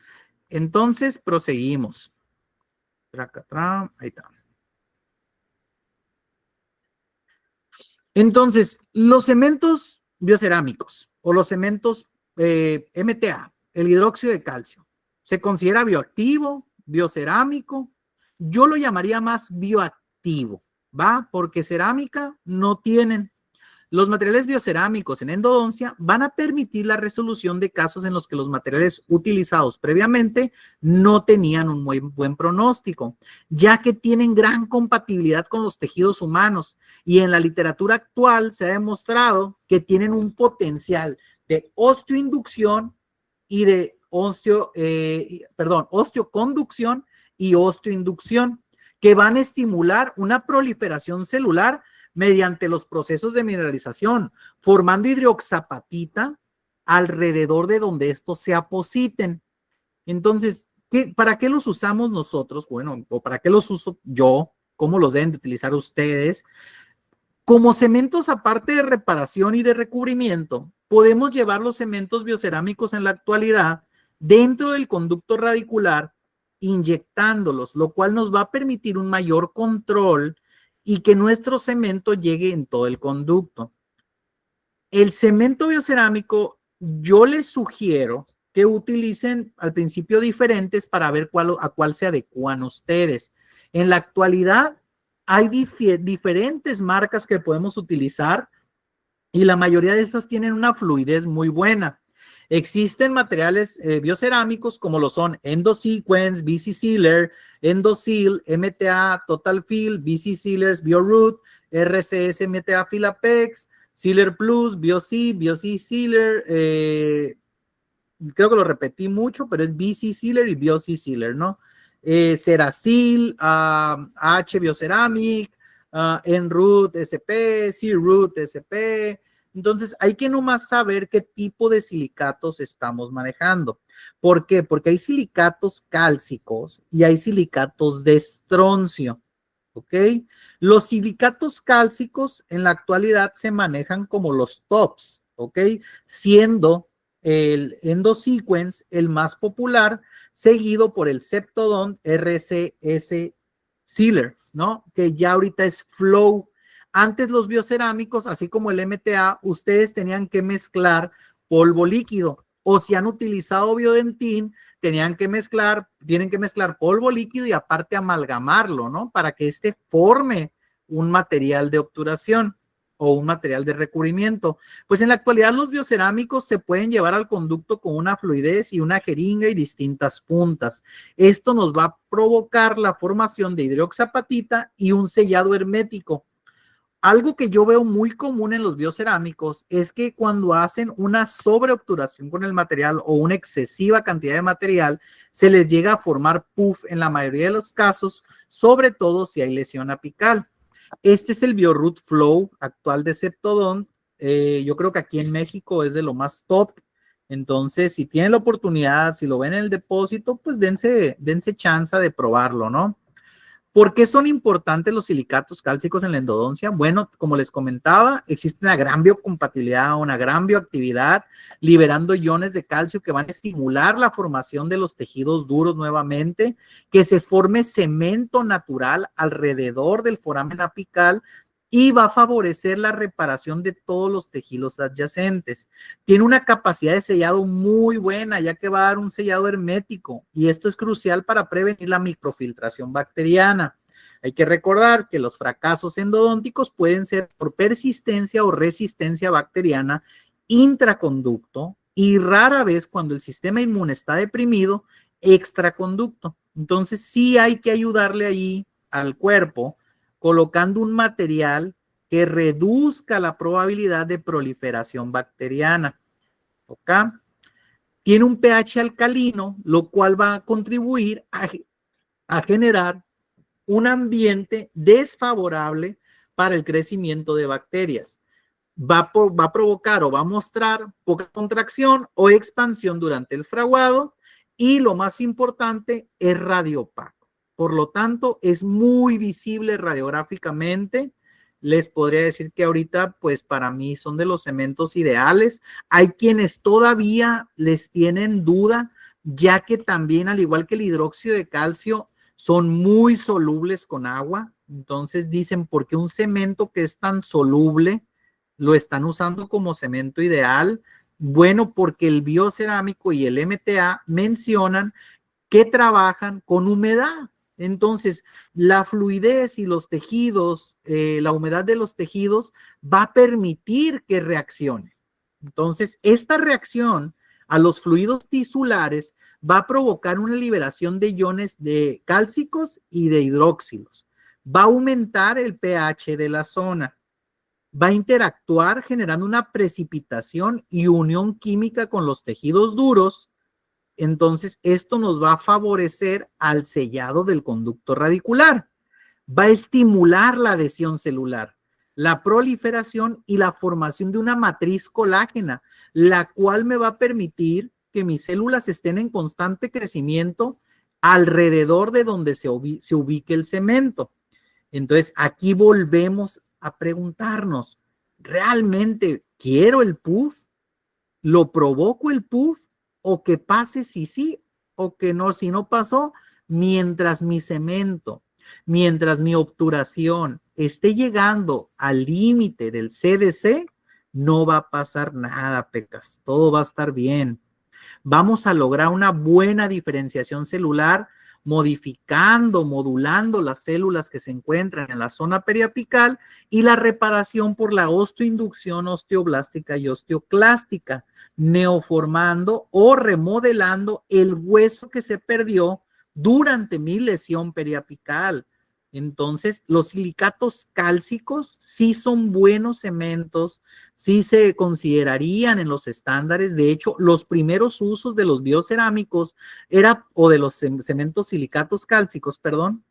[SPEAKER 1] Entonces, proseguimos. Ahí está. Entonces, los cementos biocerámicos o los cementos MTA, el hidróxido de calcio, ¿se considera bioactivo, biocerámico? Yo lo llamaría más bioactivo, ¿va? Porque cerámica no tienen. Los materiales biocerámicos en endodoncia van a permitir la resolución de casos en los que los materiales utilizados previamente no tenían un muy buen pronóstico, ya que tienen gran compatibilidad con los tejidos humanos y en la literatura actual se ha demostrado que tienen un potencial de osteoinducción y de osteoconducción y osteoinducción que van a estimular una proliferación celular mediante los procesos de mineralización, formando hidroxapatita alrededor de donde estos se apositen. Entonces, ¿para qué los usamos nosotros? Bueno, o ¿para qué los uso yo? ¿Cómo los deben de utilizar ustedes? Como cementos, aparte de reparación y de recubrimiento, podemos llevar los cementos biocerámicos en la actualidad dentro del conducto radicular, inyectándolos, lo cual nos va a permitir un mayor control y que nuestro cemento llegue en todo el conducto. El cemento biocerámico, yo les sugiero que utilicen al principio diferentes para ver a cuál se adecuan ustedes. En la actualidad hay diferentes marcas que podemos utilizar y la mayoría de estas tienen una fluidez muy buena. Existen materiales biocerámicos como lo son EndoSequence, BC Sealer, EndoSeal, MTA, Total Fill, BC Sealers, BioRoot, RCS, MTA Filapex, Sealer Plus, BioC Sealer, creo que lo repetí mucho, pero es BC Sealer y BioC Sealer, ¿no? Ceracil, H Bioceramic, Enroot SP, C-Root SP. Entonces, hay que nomás saber qué tipo de silicatos estamos manejando. ¿Por qué? Porque hay silicatos cálcicos y hay silicatos de estroncio, ¿ok? Los silicatos cálcicos en la actualidad se manejan como los tops, ¿ok? Siendo el EndoSequence el más popular, seguido por el Septodont RCS Sealer, ¿no? Que ya ahorita es Flow. Antes los biocerámicos, así como el MTA, ustedes tenían que mezclar polvo líquido, o si han utilizado Biodentin, tienen que mezclar polvo líquido y aparte amalgamarlo, ¿no? Para que forme un material de obturación o un material de recubrimiento. Pues en la actualidad los biocerámicos se pueden llevar al conducto con una fluidez y una jeringa y distintas puntas. Esto nos va a provocar la formación de hidroxapatita y un sellado hermético. Algo que yo veo muy común en los biocerámicos es que cuando hacen una sobreobturación con el material o una excesiva cantidad de material, se les llega a formar puff en la mayoría de los casos, sobre todo si hay lesión apical. Este es el BioRoot Flow actual de Septodont. Yo creo que aquí en México es de lo más top. Entonces, si tienen la oportunidad, si lo ven en el depósito, pues dense chance de probarlo, ¿no? ¿Por qué son importantes los silicatos cálcicos en la endodoncia? Bueno, como les comentaba, existe una gran biocompatibilidad, una gran bioactividad, liberando iones de calcio que van a estimular la formación de los tejidos duros nuevamente, que se forme cemento natural alrededor del foramen apical y va a favorecer la reparación de todos los tejidos adyacentes. Tiene una capacidad de sellado muy buena, ya que va a dar un sellado hermético, y esto es crucial para prevenir la microfiltración bacteriana. Hay que recordar que los fracasos endodónticos pueden ser por persistencia o resistencia bacteriana intraconducto y rara vez cuando el sistema inmune está deprimido, extraconducto. Entonces sí hay que ayudarle ahí al cuerpo colocando un material que reduzca la probabilidad de proliferación bacteriana. ¿Ok? Tiene un pH alcalino, lo cual va a contribuir a generar un ambiente desfavorable para el crecimiento de bacterias. Va a provocar o va a mostrar poca contracción o expansión durante el fraguado y lo más importante es radiopaco. Por lo tanto, es muy visible radiográficamente. Les podría decir que ahorita, pues para mí son de los cementos ideales. Hay quienes todavía les tienen duda, ya que también, al igual que el hidróxido de calcio, son muy solubles con agua. Entonces dicen, ¿por qué un cemento que es tan soluble lo están usando como cemento ideal? Bueno, porque el biocerámico y el MTA mencionan que trabajan con humedad. Entonces, la fluidez y los tejidos, la humedad de los tejidos va a permitir que reaccione. Entonces, esta reacción a los fluidos tisulares va a provocar una liberación de iones de cálcicos y de hidróxilos. Va a aumentar el pH de la zona. Va a interactuar generando una precipitación y unión química con los tejidos duros. Entonces, esto nos va a favorecer al sellado del conducto radicular. Va a estimular la adhesión celular, la proliferación y la formación de una matriz colágena, la cual me va a permitir que mis células estén en constante crecimiento alrededor de donde se ubique el cemento. Entonces, aquí volvemos a preguntarnos, ¿realmente quiero el puff? ¿Lo provoco el puff? O que pase si sí, o que no, si no pasó, mientras mi cemento, mientras mi obturación esté llegando al límite del CDC, no va a pasar nada, Pecas, todo va a estar bien. Vamos a lograr una buena diferenciación celular, modificando, modulando las células que se encuentran en la zona periapical y la reparación por la osteoinducción osteoblástica y osteoclástica. neoformando o remodelando el hueso que se perdió durante mi lesión periapical. Entonces, los silicatos cálcicos sí son buenos cementos, sí se considerarían en los estándares. De hecho, los primeros usos de los biocerámicos o de los cementos silicatos cálcicos, perdón,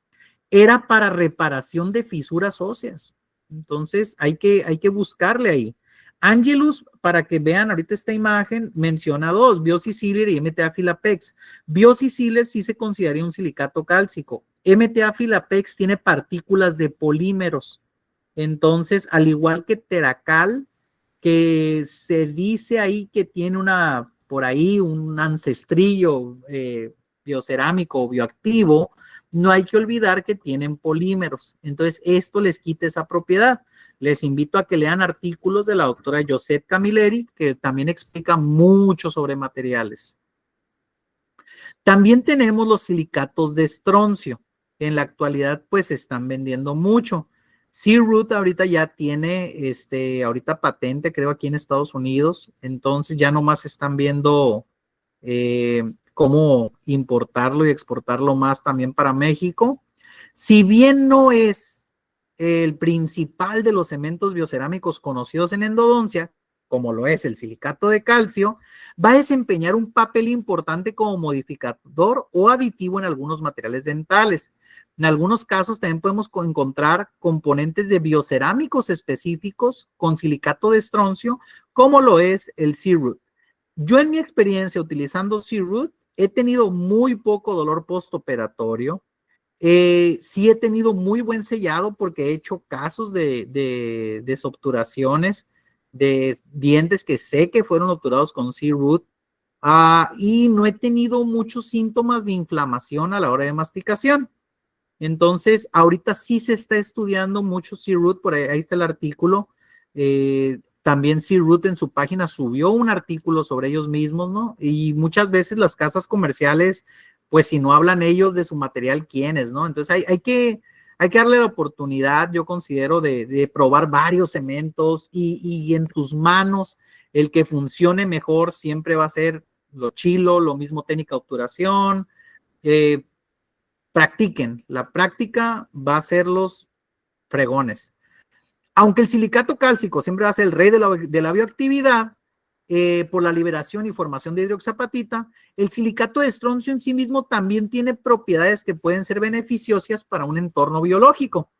[SPEAKER 1] era para reparación de fisuras óseas. Entonces, hay que buscarle ahí. Angelus, para que vean ahorita esta imagen, menciona dos, Biosiciler y MTA Filapex. Biosiciler sí se consideraría un silicato cálcico. MTA Filapex tiene partículas de polímeros. Entonces, al igual que Teracal, que se dice ahí que tiene por ahí un ancestrillo biocerámico o bioactivo, no hay que olvidar que tienen polímeros. Entonces, esto les quita esa propiedad. Les invito a que lean artículos de la doctora Josette Camilleri, que también explica mucho sobre materiales. También tenemos los silicatos de estroncio, que en la actualidad pues se están vendiendo mucho. C-Root ahorita ya tiene, ahorita patente, creo, aquí en Estados Unidos. Entonces ya nomás están viendo cómo importarlo y exportarlo más también para México. Si bien no es el principal de los cementos biocerámicos conocidos en endodoncia, como lo es el silicato de calcio, va a desempeñar un papel importante como modificador o aditivo en algunos materiales dentales. En algunos casos también podemos encontrar componentes de biocerámicos específicos con silicato de estroncio, como lo es el C-Root. Yo en mi experiencia utilizando C-Root he tenido muy poco dolor postoperatorio. Sí he tenido muy buen sellado porque he hecho casos de desobturaciones de dientes que sé que fueron obturados con C-Root y no he tenido muchos síntomas de inflamación a la hora de masticación. Entonces, ahorita sí se está estudiando mucho C-Root, por ahí está el artículo. También C-Root en su página subió un artículo sobre ellos mismos, ¿no? Y muchas veces las casas comerciales, pues si no hablan ellos de su material, ¿quiénes, no? Entonces hay que darle la oportunidad, yo considero, de probar varios cementos y en tus manos el que funcione mejor siempre va a ser lo chilo, lo mismo técnica de obturación. Practiquen, la práctica va a ser los fregones. Aunque el silicato cálcico siempre va a ser el rey de la bioactividad, por la liberación y formación de hidroxiapatita, el silicato de estroncio en sí mismo también tiene propiedades que pueden ser beneficiosas para un entorno biológico.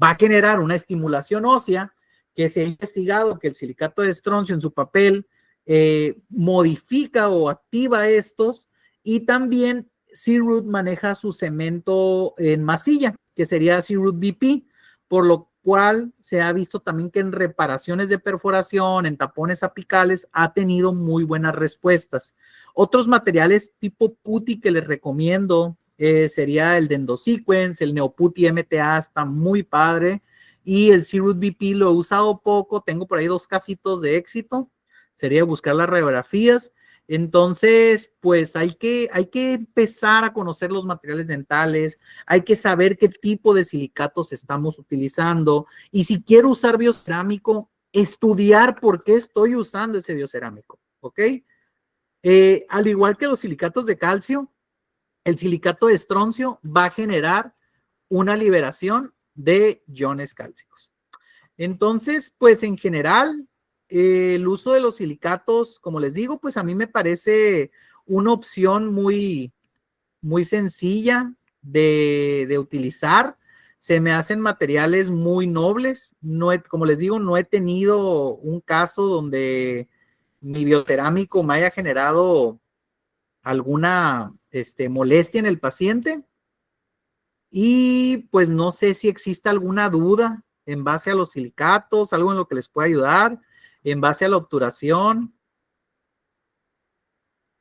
[SPEAKER 1] Va a generar una estimulación ósea, que se ha investigado que el silicato de estroncio en su papel modifica o activa estos, y también C-Root maneja su cemento en masilla, que sería C-Root BP, por lo cual se ha visto también que en reparaciones de perforación, en tapones apicales, ha tenido muy buenas respuestas. Otros materiales tipo PUTI que les recomiendo sería el Dendosequence, el Neoputi MTA, está muy padre, y el C-Root BP lo he usado poco, tengo por ahí 2 casitos de éxito, sería buscar las radiografías. Entonces, pues hay que empezar a conocer los materiales dentales, hay que saber qué tipo de silicatos estamos utilizando, y si quiero usar biocerámico, estudiar por qué estoy usando ese biocerámico, ¿ok? Al igual que los silicatos de calcio, el silicato de estroncio va a generar una liberación de iones cálcicos. Entonces, pues en general, el uso de los silicatos, como les digo, pues a mí me parece una opción muy, muy sencilla de utilizar. Se me hacen materiales muy nobles. Como les digo, no he tenido un caso donde mi biocerámico me haya generado alguna molestia en el paciente. Y pues no sé si existe alguna duda en base a los silicatos, algo en lo que les pueda ayudar, en base a la obturación.